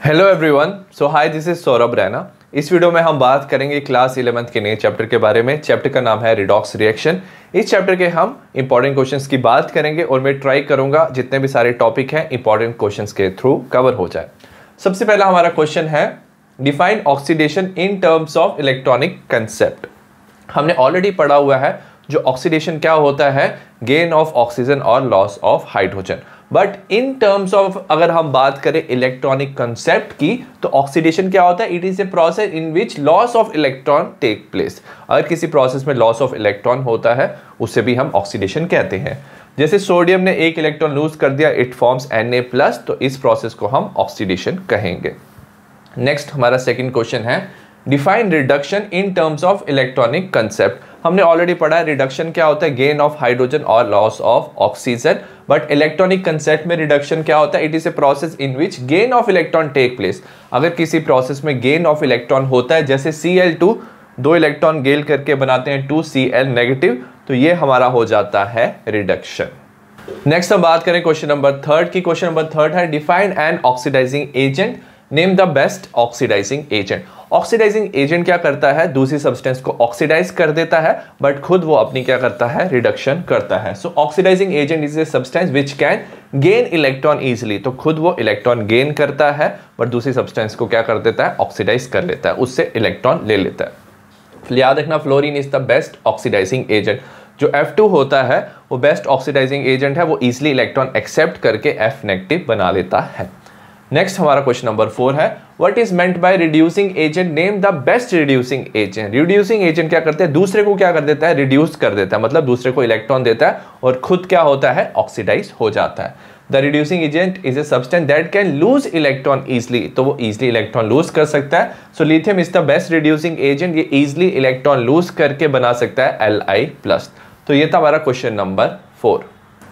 Hello everyone, so hi, this is Saurabh Raina. इस video में हम बात करेंगे क्लास 11th के नए चैप्टर के बारे में। चैप्टर का नाम है रिडॉक्स रिएक्शन। इस चैप्टर के हम इंपॉर्टेंट क्वेश्चंस की बात करेंगे और मैं ट्राई करूंगा जितने भी सारे टॉपिक हैं इंपॉर्टेंट क्वेश्चंस के थ्रू कवर हो जाए। सबसे पहला हमारा क्वेश्चन है define oxidation in terms of electronic concept. हमने ऑलरेडी पढ़ा हुआ है जो ऑक्सीडेशन क्या होता है, गेन ऑफ ऑक्सीजन और loss of hydrogen. But in terms of अगर हम बात करें इलेक्ट्रॉनिक कंसेप्ट की तो ऑक्सीडेशन क्या होता है, it is a process in which loss of electron take place. अगर किसी प्रोसेस में लॉस ऑफ इलेक्ट्रॉन होता है उसे भी हम ऑक्सीडेशन कहते हैं। जैसे सोडियम ने एक इलेक्ट्रॉन लूज कर दिया, इट फॉर्म्स Na+, तो इस प्रोसेस को हम ऑक्सीडेशन कहेंगे। नेक्स्ट हमारा सेकंड क्वेश्चन है define reduction in terms of electronic concept. हमने ऑलरेडी पढ़ा है रिडक्शन क्या होता है, गेन ऑफ हाइड्रोजन और loss of oxygen. But electronic concept में रिडक्शन क्या होता है, it is a process in which gain of electron take place. अगर किसी प्रोसेस में गेन ऑफ इलेक्ट्रॉन होता है, जैसे Cl2 दो इलेक्ट्रॉन गेन करके बनाते हैं 2Cl-, तो ये हमारा हो जाता है रिडक्शन। नेक्स्ट हम बात करें क्वेश्चन नंबर 3 की। क्वेश्चन नंबर 3 है define an oxidizing agent, name the best oxidising agent. Oxidizing agent क्या करता है, दूसरी सब्सटेंस को ऑक्सीडाइज कर देता है बट खुद वो अपनी क्या करता है, रिडक्शन करता है। So oxidising agent is a substance which can gain electron easily. तो खुद वो इलेक्ट्रॉन गेन करता है बट दूसरी सब्सटेंस को क्या कर देता है, ऑक्सीडाइज कर लेता है, उससे इलेक्ट्रॉन ले लेता है। याद रखना fluorine is the best oxidising agent. जो F2 होता है वो बेस्ट ऑक्सीडाइजिंग एजेंट है, वो इजीली इलेक्ट्रॉन एक्सेप्ट करके F- बना लेता है। नेक्स्ट हमारा क्वेश्चन नंबर 4 है what is meant by reducing agent, name the best reducing agent. Reducing agent क्या करते हैं, दूसरे को क्या कर देता है, रिड्यूस कर देता है, मतलब दूसरे को इलेक्ट्रॉन देता है और खुद क्या होता है, ऑक्सीडाइज हो जाता है। The reducing agent is a substance that can lose electron easily, तो वो इजिली इलेक्ट्रॉन लूज कर सकता है। So lithium is the best reducing agent, ये इजिली इलेक्ट्रॉन लूज करके बना सकता है Li+। तो ये था हमारा क्वेश्चन नंबर 4।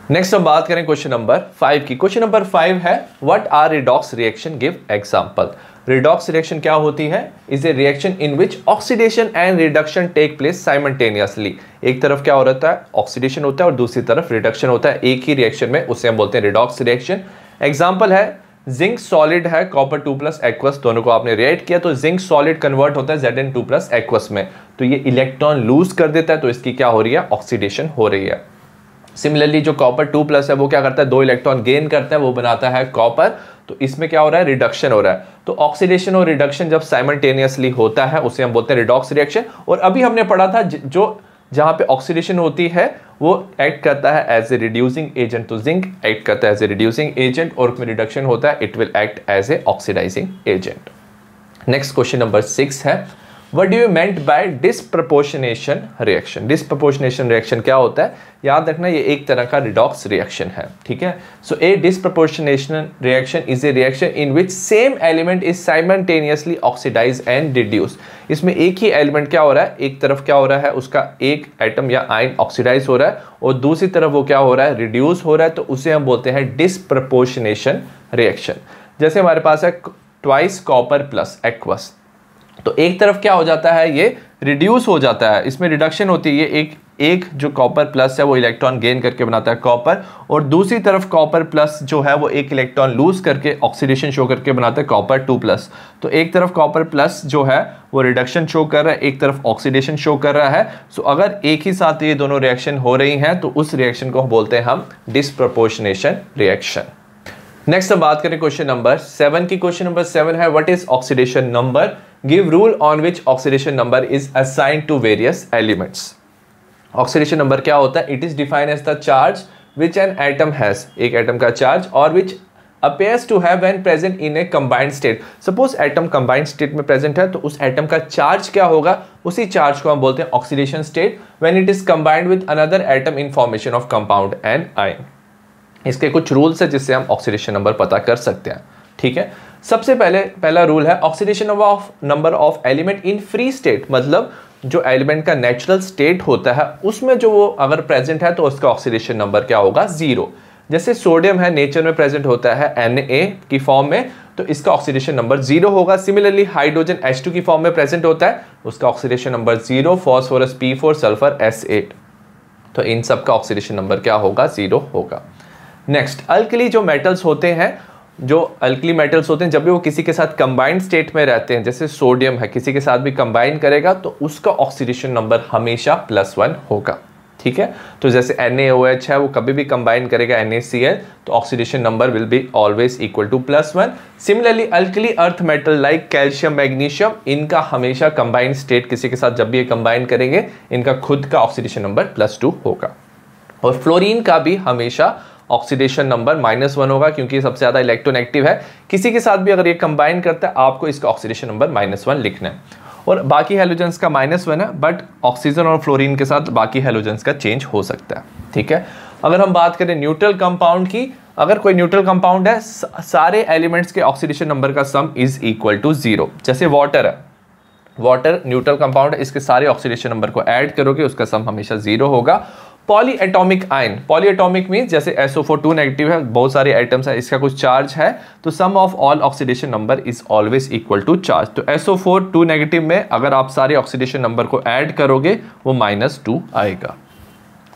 नेक्स्ट हम बात करें क्वेश्चन नंबर 5 की। क्वेश्चन नंबर 5 है what are redox reaction, give example. Redox reaction क्या होती है, is a reaction in which oxidation and reduction take place simultaneously. एक तरफ क्या हो रहा है, ऑक्सीडेशन होता है और दूसरी तरफ रिडक्शन होता है एक ही रिएक्शन में, उसे हम बोलते हैं रिडॉक्स रिएक्शन। एग्जांपल है जिंक सॉलिड है, कॉपर 2+ एक्वस, दोनों को आपने रिएक्ट किया तो जिंक सॉलिड कन्वर्ट होता है Zn2+ एक्वस में, तो ये इलेक्ट्रॉन लूज कर देता है, तो इसकी क्या हो रही है, ऑक्सीडेशन हो रही है। सिमिलरली जो कॉपर 2+ है वो क्या करता है, दो इलेक्ट्रॉन गेन करता है, वो बनाता है कॉपर, तो इसमें क्या हो रहा है, रिडक्शन हो रहा है। तो ऑक्सीडेशन और रिडक्शन जब साइमल्टेनियसली होता है उसे हम बोलते हैं रिडॉक्स रिएक्शन। और अभी हमने पढ़ा था जो जहां पे ऑक्सीडेशन होती है वो एक्ट करता है एज ए रिड्यूसिंग एजेंट, तो जिंक एक्ट करता है एज ए रिड्यूसिंग एजेंट और उसमें रिडक्शन होता है, it will act as a oxidising agent. Next question number 6 है What do you meant by disproportionation reaction? Disproportionation reaction क्या होता है, याद रखना ये एक तरह का रिडॉक्स रिएक्शन है, ठीक है। सो ए disproportionation reaction is a reaction in which same element is simultaneously oxidized and reduced। इसमें एक ही एलिमेंट क्या हो रहा है, एक तरफ क्या हो रहा है, उसका एक एटम या आयन ऑक्सीडाइज हो रहा है और दूसरी तरफ वो क्या हो रहा है, रिड्यूस हो रहा है, तो उसे हम बोलते हैं disproportionation reaction। जैसे हमारे पास है ट्वाइस कॉपर प्लस एक्वस, तो एक तरफ क्या हो जाता है, ये रिड्यूस हो जाता है, इसमें रिडक्शन होती है। एक जो कॉपर प्लस है वो इलेक्ट्रॉन गेन करके बनाता है कॉपर, और दूसरी तरफ कॉपर प्लस जो है वो एक इलेक्ट्रॉन लूज करके ऑक्सीडेशन शो करके बनाता है कॉपर 2+। तो एक तरफ कॉपर प्लस जो है वो रिडक्शन शो कर रहा है, एक तरफ ऑक्सीडेशन शो कर रहा है। सो अगर एक ही साथ ये दोनों रिएक्शन हो रही हैं तो उस रिएक्शन को बोलते हैं हम डिस्प्रोपोर्शनेशन रिएक्शन। नेक्स्ट हम बात करें क्वेश्चन नंबर 7 की। क्वेश्चन नंबर 7 है what is oxidation number, give rule on which oxidation number is assigned to various elements. Oxidation number क्या होता है, it is defined as the charge which an atom has, एक atom का charge, और which appears to have when present in a combined state। Suppose atom combined state में present है तो उस एटम का चार्ज क्या होगा, उसी चार्ज को हम बोलते हैं oxidation state when it is combined with another atom in formation of compound and ion. इसके कुछ रूल्स है जिससे हम ऑक्सीडेशन नंबर पता कर सकते हैं, ठीक है। सबसे पहला रूल है oxidation number of element in free state, मतलब जो एलिमेंट का नेचुरल स्टेट होता है उसमें जो वो अगर प्रेजेंट है तो उसका ऑक्सीडेशन नंबर क्या होगा, 0। जैसे सोडियम है, नेचर में प्रेजेंट होता है Na की फॉर्म में, तो इसका ऑक्सीडेशन नंबर 0 होगा। सिमिलरली हाइड्रोजन H2 की फॉर्म में प्रेजेंट होता है, उसका oxidation number 0, phosphorus P4, sulphur S8, तो इन सब का ऑक्सीडेशन नंबर क्या होगा, 0 होगा। नेक्स्ट, अल्कली जो मेटल्स होते हैं जो अल्कली मेटल्स होते हैं जब भी वो किसी के साथ कंबाइंड स्टेट में रहते हैं, जैसे सोडियम है किसी के साथ भी कंबाइन करेगा तो उसका ऑक्सीडेशन नंबर हमेशा +1 होगा। ठीक है, तो जैसे NaOH है वो कभी भी कंबाइन करेगा NaCl तो oxidation number will be always equal to +1। Similarly alkali earth metal like calcium, magnesium, इनका हमेशा कंबाइंड स्टेट किसी के साथ जब भी ये कंबाइन करेंगे इनका खुद का ऑक्सीडेशन नंबर +2 होगा। और फ्लोरीन का भी हमेशा ऑक्सीडेशन नंबर -1 होगा क्योंकि ये सबसे ज़्यादा इलेक्ट्रोनेगेटिव है। किसी के साथ भी अगर ये कंबाइन करता है आपको इसका ऑक्सीडेशन नंबर -1 लिखना है। और बाकी हैलोजेंस का -1 है, बट ऑक्सीजन और फ्लोरीन के साथ बाकी हैलोजेंस का चेंज हो सकता है। ठीक है, अगर हम बात करें न्यूट्रल कंपाउंड की, अगर कोई न्यूट्रल कंपाउंड है सारे एलिमेंट्स के ऑक्सीडेशन नंबर का सम इज इक्वल टू 0। जैसे वाटर है, वाटर न्यूट्रल कंपाउंड है, इसके सारे ऑक्सीडेशन नंबर को ऐड करोगे उसका सम हमेशा 0 होगा। पॉलीएटॉमिक आयन, पॉलीएटॉमिक मींस जैसे SO4 2 नेगेटिव है, बहुत सारे एटम्स है, इसका कुछ चार्ज है तो sum of all oxidation number is always equal to charge. तो SO4 2 नेगेटिव में अगर आप सारे ऑक्सीडेशन नंबर को ऐड करोगे वो -2 आएगा।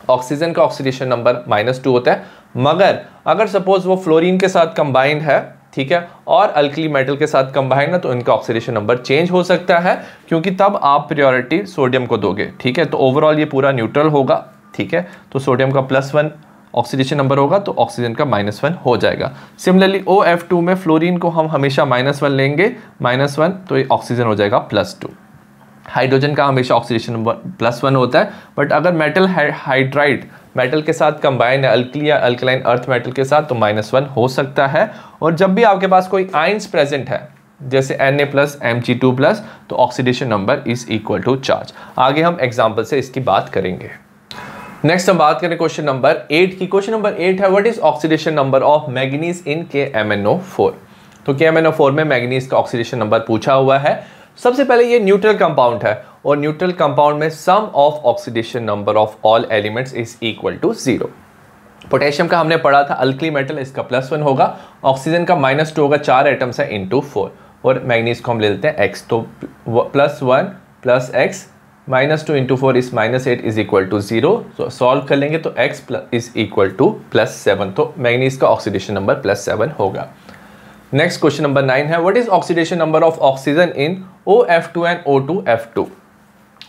ऑक्सीजन का ऑक्सीडेशन नंबर -2 होता है, मगर अगर सपोज वो फ्लोरीन के साथ कंबाइंड है, ठीक है, और अल्कली मेटल के साथ कंबाइंड है तो इनका ऑक्सीडेशन नंबर चेंज हो सकता है क्योंकि तब आप प्रायोरिटी सोडियम को दोगे। ठीक है, तो ओवरऑल ये पूरा न्यूट्रल होगा। ठीक है, तो सोडियम का +1 ऑक्सीडेशन नंबर होगा तो ऑक्सीजन का -1 हो जाएगा। सिमिलरली OF2 में फ्लोरीन को हम हमेशा -1 लेंगे, -1 तो ये ऑक्सीजन हो जाएगा +2। हाइड्रोजन का हमेशा ऑक्सीडेशन नंबर +1 होता है, बट अगर मेटल हाइड्राइड मेटल के साथ कंबाइन है अल्कली या अल्कलाइन अर्थ मेटल के साथ तो -1 हो सकता है। और जब भी आपके पास कोई आयंस प्रेजेंट है जैसे Na+ Mg2+ तो oxidation number is equal to charge. आगे हम एग्जाम्पल से इसकी बात करेंगे। नेक्स्ट हम बात करें क्वेश्चन नंबर 8 की। क्वेश्चन नंबर 8 है what is oxidation number of manganese in KMnO4। तो KMnO4 में मैंगनीज का ऑक्सीडेशन नंबर पूछा हुआ है। सबसे पहले ये न्यूट्रल कंपाउंड है और न्यूट्रल कंपाउंड में sum of oxidation number of all elements is equal to 0। Potassium का हमने पढ़ा था अल्कली मेटल, इसका +1 होगा। ऑक्सीजन का -2 होगा, 4 एटम्स है ×4। और मैंगनीज को हम ले लेते हैं x, तो +1 + x -2 × 4 is -8 is equal to 0। तो सॉल्व कर लेंगे तो x इज इक्वल टू +7, तो मैंगनीज का ऑक्सीडेशन नंबर +7 होगा। नेक्स्ट क्वेश्चन नंबर 9 है what is oxidation number of oxygen in OF2 and O2F2।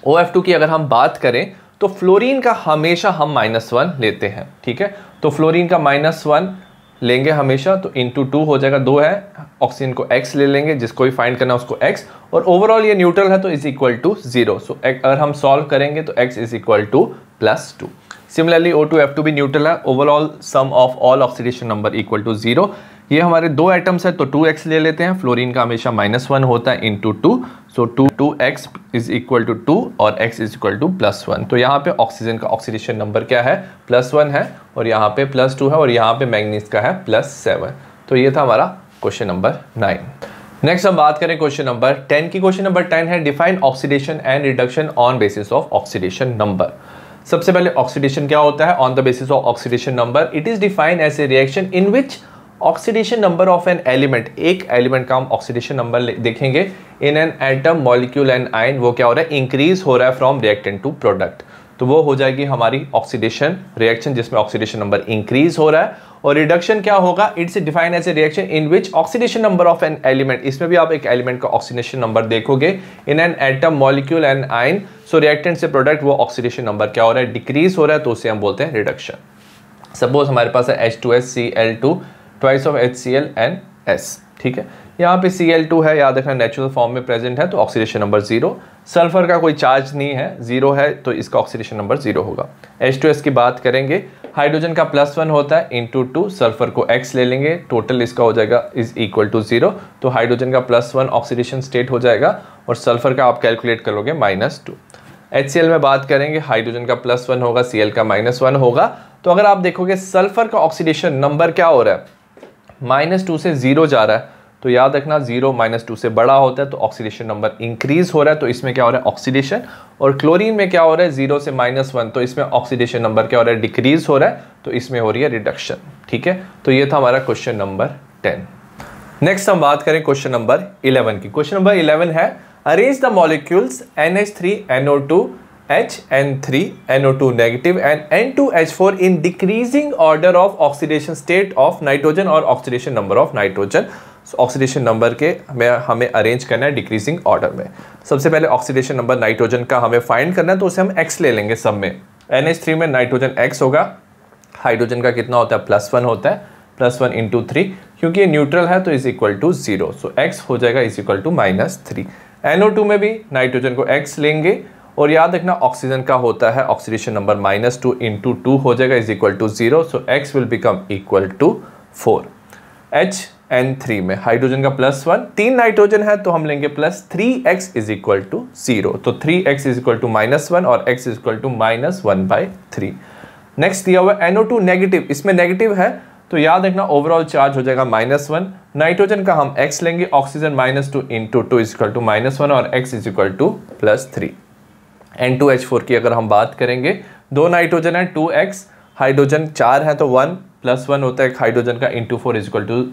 OF2 की अगर हम बात करें तो फ्लोरीन का हमेशा हम -1 लेते हैं। ठीक है, तो फ्लोरीन का -1 लेंगे हमेशा, तो ×2 हो जाएगा, 2 है, ऑक्सीजन को x ले लेंगे, जिसको भी फाइंड करना है उसको x, और ओवरऑल ये न्यूट्रल है तो इज इक्वल टू 0। सो अगर हम सॉल्व करेंगे तो x is equal to +2। Similarly O2F2 भी न्यूट्रल है, overall sum of all oxidation number equal to 0। ये हमारे 2 एटम्स है तो 2x ले लेते हैं, फ्लोरीन का हमेशा -1 होता है ×2, सो 2x इज इक्वल टू 2 और x इज इक्वल टू +1। तो यहाँ पे ऑक्सीजन का ऑक्सीडेशन नंबर क्या है, +1 है, और यहाँ पे +2 है, और यहाँ पे मैंगनीज का है +7। तो ये था हमारा क्वेश्चन नंबर 9। नेक्स्ट हम बात करें क्वेश्चन नंबर 10 की। क्वेश्चन नंबर 10 है define oxidation and reduction on basis of oxidation number. सबसे पहले ऑक्सीडेशन क्या होता है, on the basis of oxidation number it is defined as a reaction in which oxidation number of an element, एक element का हम oxidation number देखेंगे in an atom, molecule and ion, वो क्या हो रहा है, इंक्रीज हो रहा है फ्रॉम रिएक्टेंट टू प्रोडक्ट, तो वो हो जाएगी हमारी ऑक्सीडेशन रिएक्शन जिसमें ऑक्सीडेशन नंबर इंक्रीज हो रहा है। और रिडक्शन क्या होगा, it's defined as a reaction in which oxidation number of an element, इसमें भी आप एक एलिमेंट का ऑक्सीडेशन नंबर देखोगे in an atom, molecule and ion, so reactant से प्रोडक्ट वो ऑक्सीडेशन नंबर क्या हो रहा है, डिक्रीज हो रहा है, तो उसे हम बोलते हैं रिडक्शन। सपोज हमारे पास है H2SCl2 twice of HCl and S। ठीक है, यहाँ पे Cl2 है, याद रखना नेचुरल फॉर्म में प्रेजेंट है तो ऑक्सीडेशन नंबर 0। सल्फर का कोई चार्ज नहीं है, 0 है, तो इसका ऑक्सीडेशन नंबर 0 होगा। H2S की बात करेंगे, हाइड्रोजन का +1 होता है ×2, सल्फर को x ले लेंगे, टोटल इसका हो जाएगा इज इक्वल टू 0, तो हाइड्रोजन का +1 ऑक्सीडेशन स्टेट हो जाएगा और सल्फर का आप कैलकुलेट करोगे -2। HCl में बात करेंगे, हाइड्रोजन का +1 होगा, Cl का -1 होगा, तो अगर आप देखोगे सल्फर का ऑक्सीडेशन नंबर क्या हो रहा है, -2 से 0 जा रहा है, तो याद रखना 0 -2 से बड़ा होता है तो ऑक्सीडेशन नंबर इंक्रीज हो रहा है, तो इसमें क्या हो रहा है, ऑक्सीडेशन। और क्लोरीन में क्या हो रहा है, 0 से -1, तो इसमें ऑक्सीडेशन नंबर क्या हो रहा है, डिक्रीज हो रहा है, तो इसमें हो रही है रिडक्शन। ठीक है, तो ये था हमारा क्वेश्चन नंबर 10। नेक्स्ट हम बात करें क्वेश्चन नंबर 11 की। क्वेश्चन नंबर 11 है arrange the molecules NH3NO2 HN3 NO2 negative and N2H4 in decreasing order of oxidation state of nitrogen और oxidation number of nitrogen. So oxidation number के हमें arrange करना है डिक्रीजिंग ऑर्डर में। सबसे पहले ऑक्सीडेशन नंबर नाइट्रोजन का हमें फाइंड करना है, तो उसे हम x ले लेंगे सब में। NH3 में नाइट्रोजन x होगा, हाइड्रोजन का कितना होता है +1 होता है, +1 इंटू 3, क्योंकि ये न्यूट्रल है तो is equal to 0, so x हो जाएगा इज इक्वल टू -3। NO2 में भी नाइट्रोजन को x लेंगे और याद रखना ऑक्सीजन का होता है ऑक्सीडेशन नंबर -2 इंटू 2 हो जाएगा is equal to 0, so x will become equal to 4। HN3 में हाइड्रोजन का +1, 3 नाइट्रोजन है तो हम लेंगे +3x इज इक्वल टू 0, तो 3x इज इक्वल टू -1 और x is equal to -1/3। Next दिया हुआ NO2 नेगेटिव, इसमें नेगेटिव है तो याद रखना ओवरऑल चार्ज हो जाएगा -1। नाइट्रोजन का हम x लेंगे, oxygen -2 into 2 is equal to -1 और x is equal to +3। N2H4 की अगर हम बात करेंगे, 2 नाइट्रोजन है 2x, हाइड्रोजन 4 है तो 1 +1 होता है हाइड्रोजन का into 4 is equal to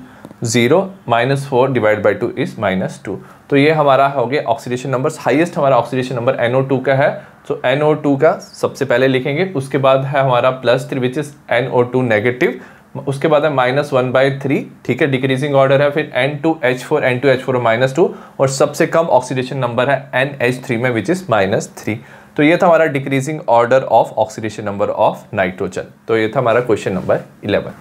0, -4 divide by 2 is -2। तो ये हमारा हो गया ऑक्सीडेशन नंबर। हाईएस्ट हमारा ऑक्सीडेशन नंबर NO2 का है, तो NO2 का सबसे पहले लिखेंगे, उसके बाद है हमारा +3 विच इज NO2 नेगेटिव, उसके बाद है -1/3, ठीक है, डिक्रीजिंग ऑर्डर है, फिर N2H4 -2 और सबसे कम ऑक्सीडेशन नंबर है NH3 में विच इज -3। तो ये था हमारा decreasing order of oxidation number of nitrogen. तो ये था हमारा क्वेश्चन नंबर 11।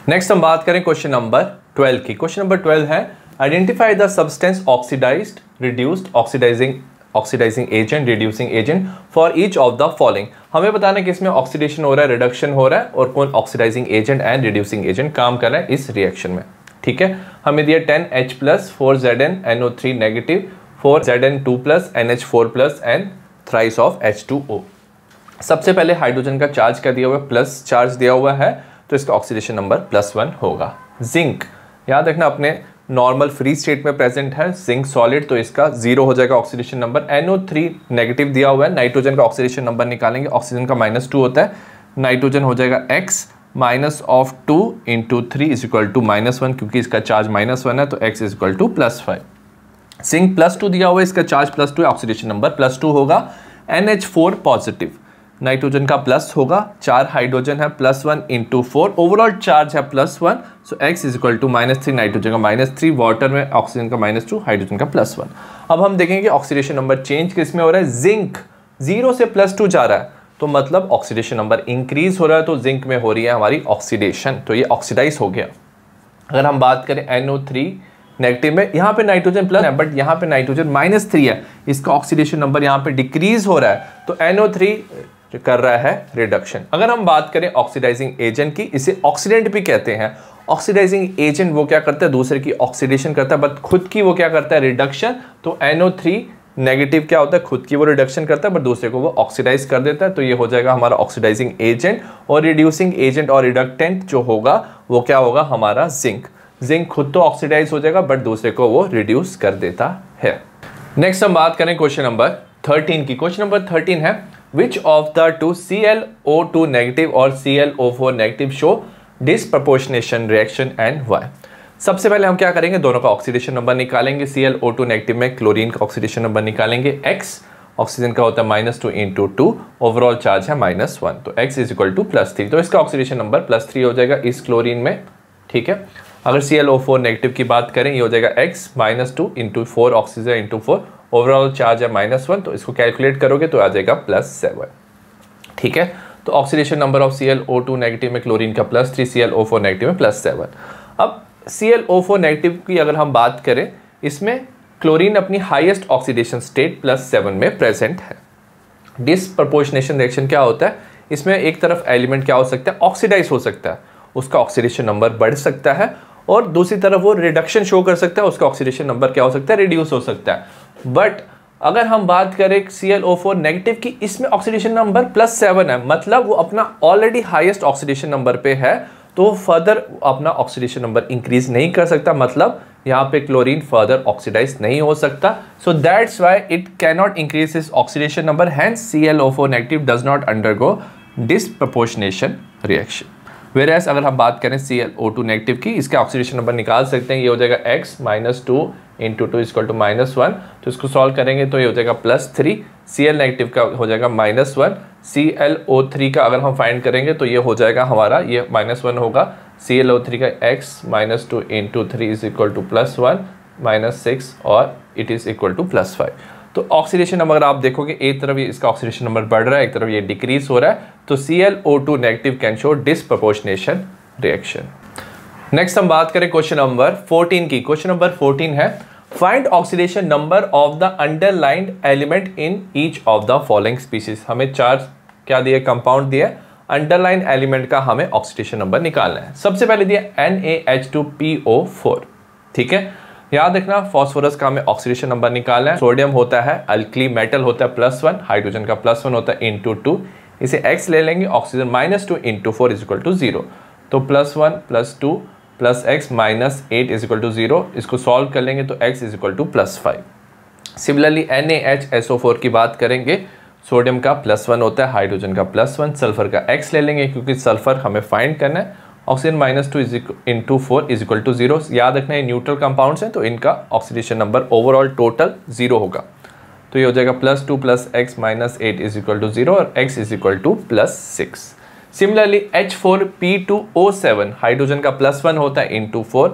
नेक्स्ट हम बात करें क्वेश्चन नंबर 12 की। क्वेश्चन नंबर 12 है identify the substance oxidised, reduced, oxidising agent, reducing agent for each of the following. हमें बताना है कि इसमें ऑक्सीडेशन हो रहा है, रिडक्शन हो रहा है और कौन oxidising agent and reducing agent काम कर रहा है इस रिएक्शन में, ठीक है। हमें दिया 10H+, 4Zn NO3 negative, 4Zn2+, NH4+ and thrice of H2O। सबसे पहले हाइड्रोजन का चार्ज क्या दिया हुआ है, प्लस चार्ज दिया हुआ है, तो इसका ऑक्सीडेशन नंबर +1 होगा। जिंक, याद रखना अपने नॉर्मल फ्री स्टेट में प्रेजेंट है, जिंक सॉलिड, तो इसका 0 हो जाएगा ऑक्सीडेशन नंबर। NO3 नेगेटिव दिया हुआ है, नाइट्रोजन का ऑक्सीडेशन नंबर निकालेंगे, ऑक्सीजन का -2 होता है, नाइट्रोजन हो जाएगा x -2 into 3 is equal to -1, क्योंकि इसका चार्ज -1 है तो x is equal to +5। Zinc +2 दिया हुआ है, इसका चार्ज +2 है, ऑक्सीडेशन नंबर +2 होगा। NH4 पॉजिटिव, नाइट्रोजन का प्लस होगा, 4 हाइड्रोजन है, +1 इंटू 4, ओवरऑल चार्ज है +1, so x is equal to -3, nitrogen का -3, वाटर में ऑक्सीजन का -2, हाइड्रोजन का +1। अब हम देखेंगे ऑक्सीडेशन नंबर चेंज किस में हो रहा है, जिंक 0 से +2 जा रहा है, तो मतलब ऑक्सीडेशन नंबर इंक्रीज हो रहा है, तो जिंक में हो रही है हमारी ऑक्सीडेशन, तो ये ऑक्सीडाइज हो गया। अगर हम बात करें NO3 नेगेटिव में, यहाँ पे नाइट्रोजन प्लस है बट यहाँ पे नाइट्रोजन -3 है, इसका ऑक्सीडेशन नंबर यहाँ पे डिक्रीज हो रहा है, तो NO3 कर रहा है रिडक्शन। अगर हम बात करें ऑक्सीडाइजिंग एजेंट की, इसे ऑक्सीडेंट भी कहते हैं। ऑक्सीडाइजिंग एजेंट वो क्या करता है, दूसरे की ऑक्सीडेशन करता है, बट खुद की वो क्या करता है, रिडक्शन। तो NO3 नेगेटिव क्या होता है, खुद की वो रिडक्शन करता है बट दूसरे को वो ऑक्सीडाइज कर देता है, तो ये हो जाएगा हमारा ऑक्सीडाइजिंग एजेंट। और रिड्यूसिंग एजेंट और रिडक्टेंट जो होगा वो क्या होगा, हमारा जिंक। जिंक खुद तो ऑक्सीडाइज हो जाएगा बट दूसरे को वो रिड्यूस कर देता है। नेक्स्ट हम बात करें क्वेश्चन नंबर 13 की। क्वेश्चन नंबर 13 है Which of the two ClO2 negative और ClO4 negative show disproportionation reaction and why? सबसे पहले हम क्या करेंगे, दोनों का ऑक्सीडेशन नंबर निकालेंगे। ClO2 नेगेटिव में क्लोरीन का ऑक्सीडेशन नंबर निकालेंगे, x ऑक्सीजन का होता है -2 इंटू 2, ओवरऑल चार्ज है -1, तो x इज इक्वल टू +3, तो इसका ऑक्सीडेशन नंबर +3 हो जाएगा इस क्लोरीन में, ठीक है। अगर ClO4 नेगेटिव की बात करें, ये हो जाएगा x -2 into 4 oxygen into 4, overall charge है -1, तो इसको कैलकुलेट करोगे तो आ जाएगा +7, ठीक है। तो oxidation number of ClO2 negative में क्लोरीन का +3, ClO4 नेगेटिव में +7। अब ClO4 नेगेटिव की अगर हम बात करें, इसमें क्लोरीन अपनी हाईएस्ट ऑक्सीडेशन स्टेट +7 में प्रेजेंट है। डिसप्रपोर्शनेशन रिएक्शन क्या होता है, इसमें एक तरफ एलिमेंट क्या हो सकता है, ऑक्सीडाइज हो सकता है, उसका ऑक्सीडेशन नंबर बढ़ सकता है, और दूसरी तरफ वो रिडक्शन शो कर सकता है, उसका ऑक्सीडेशन नंबर क्या हो सकता है, रिड्यूस हो सकता है। बट अगर हम बात करें ClO4 नेगेटिव की, इसमें ऑक्सीडेशन नंबर +7 है, मतलब वो अपना ऑलरेडी हाईएस्ट ऑक्सीडेशन नंबर पे है, तो फर्दर अपना ऑक्सीडेशन नंबर इंक्रीज नहीं कर सकता, मतलब यहाँ पे क्लोरीन फर्दर ऑक्सीडाइज नहीं हो सकता। So that's why it can not increase its oxidation number, hence ClO4 negative does not undergo disproportionation reaction. Whereas अगर हम बात करें ClO2 नेगेटिव की, इसका ऑक्सीडेशन नंबर निकाल सकते हैं, ये हो जाएगा x - 2 × 2 = -1, तो इसको सॉल्व करेंगे तो ये हो जाएगा +3, Cl नेगेटिव का हो जाएगा -1, ClO3 का अगर हम फाइंड करेंगे तो ये हो जाएगा हमारा, ये -1 होगा, ClO3 का x - 2 × 3 = +1 -6 और इट इज़ इक्वल टू +5। तो ऑक्सीडेशन नंबर अगर आप देखोगे एक तरफ ये इसका ऑक्सीडेशन नंबर बढ़ रहा है, एक तरफ ये डिक्रीज हो रहा है, तो ClO2 negative can show disproportionation reaction. Next हम बात करें क्वेश्चन नंबर 14 की। क्वेश्चन नंबर 14 है find oxidation number of the underlined element in each of the following species. हमें 4 क्या दिए, कंपाउंड दिए, अंडरलाइन एलिमेंट का हमें ऑक्सीडेशन नंबर निकालना है। सबसे पहले दिया NaH2PO4, ठीक है। याद रखना फास्फोरस का हमें ऑक्सीडेशन नंबर निकालना है। सोडियम होता है अल्कली मेटल होता है +1, हाइड्रोजन का +1 होता है ×2, इसे x ले लेंगे, ऑक्सीजन -2 × 4 = 0, तो +1 +2 +x -8 = 0, इसको सॉल्व कर लेंगे तो x = +5। सिमिलरली NaHSO4 की बात करेंगे, सोडियम का +1 होता है, हाइड्रोजन का +1, सल्फर का x ले लेंगे क्योंकि सल्फर हमें फाइंड करना है, ऑक्सीजन -2 × 4 = 0। याद रखना है न्यूट्रल कंपाउंड्स हैं तो इनका ऑक्सीडेशन नंबर ओवरऑल टोटल 0 होगा, तो ये हो जाएगा +2 +x -8 = 0 और x = +6। सिमिलरली H4P2O7 हाइड्रोजन का +1 होता है ×4,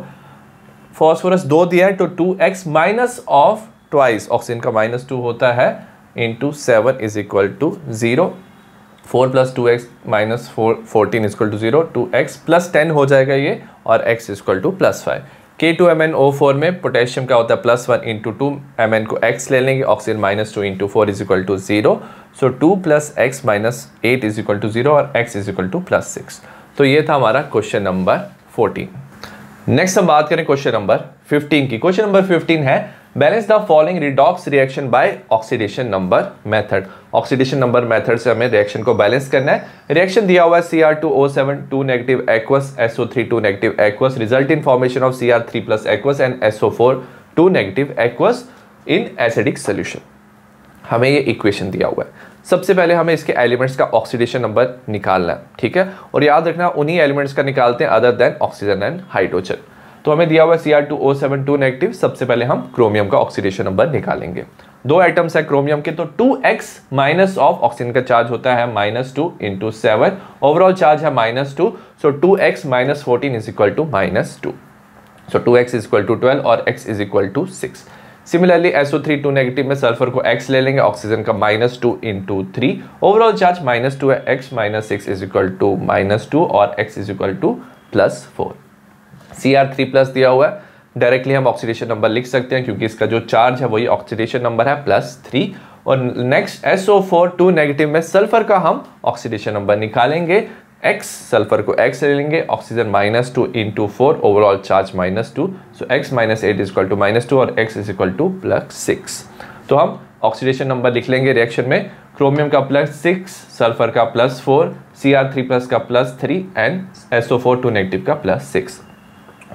फॉस्फोरस 2 दिया है तो 2x minus of twice oxygen का -2 होता है ×7 = 0, 4 + 2x - 14 = 0, 2x +10 हो जाएगा ये और x = +5। K2MnO4 में पोटेशियम का होता है +1 × 2, Mn को x ले लेंगे, ऑक्सीजन -2 × 4 = 0, सो 2 + x - 8 = 0 और x = +6। तो ये था हमारा क्वेश्चन नंबर 14। नेक्स्ट हम बात करें क्वेश्चन नंबर 15 की। क्वेश्चन नंबर 15 है balance the following redox reaction by oxidation number method. Oxidation number method से हमें रिएक्शन को बैलेंस करना है। रिएक्शन दिया हुआ है Cr2O7 2 negative aqueous, SO3 2 negative aqueous, result in formation of Cr3+ aqueous and SO4 2 negative aqueous in acidic solution. हमें ये इक्वेशन दिया हुआ है। सबसे पहले हमें इसके एलिमेंट्स का ऑक्सीडेशन नंबर निकालना है, ठीक है, और याद रखना उन्हीं एलिमेंट्स का निकालते हैं other than oxygen and hydrogen. तो हमें दिया हुआ है Cr2O7 2 नेगेटिव, सबसे पहले हम क्रोमियम का ऑक्सीडेशन नंबर निकालेंगे। 2 एटम्स है क्रोमियम के, तो 2x माइनस ऑफ ऑक्सीजन का चार्ज होता है -2 × 7, ओवरऑल चार्ज है -2, सो 2x - 14 = -2, सो 2x = 12 और x = 6। सिमिलरली SO3 2 नेगेटिव में सल्फर को x ले लेंगे, ऑक्सीजन का -2 × 3, ओवरऑल चार्ज -2 है, x - 6 = -2 और x = +4। Cr3+ दिया हुआ है, डायरेक्टली हम ऑक्सीडेशन नंबर लिख सकते हैं क्योंकि इसका जो चार्ज है वही ऑक्सीडेशन नंबर है +3। और नेक्स्ट SO4 2 नेगेटिव में सल्फर का हम ऑक्सीडेशन नंबर निकालेंगे, x सल्फर को x ले लेंगे, ऑक्सीजन -2 × 4, ओवरऑल चार्ज -2, सो x - 8 = -2 और x = +6। तो हम ऑक्सीडेशन नंबर लिख लेंगे रिएक्शन में, क्रोमियम का +6, सल्फर का +4, Cr3+ का +3 एंड SO4 2 नेगेटिव का +6।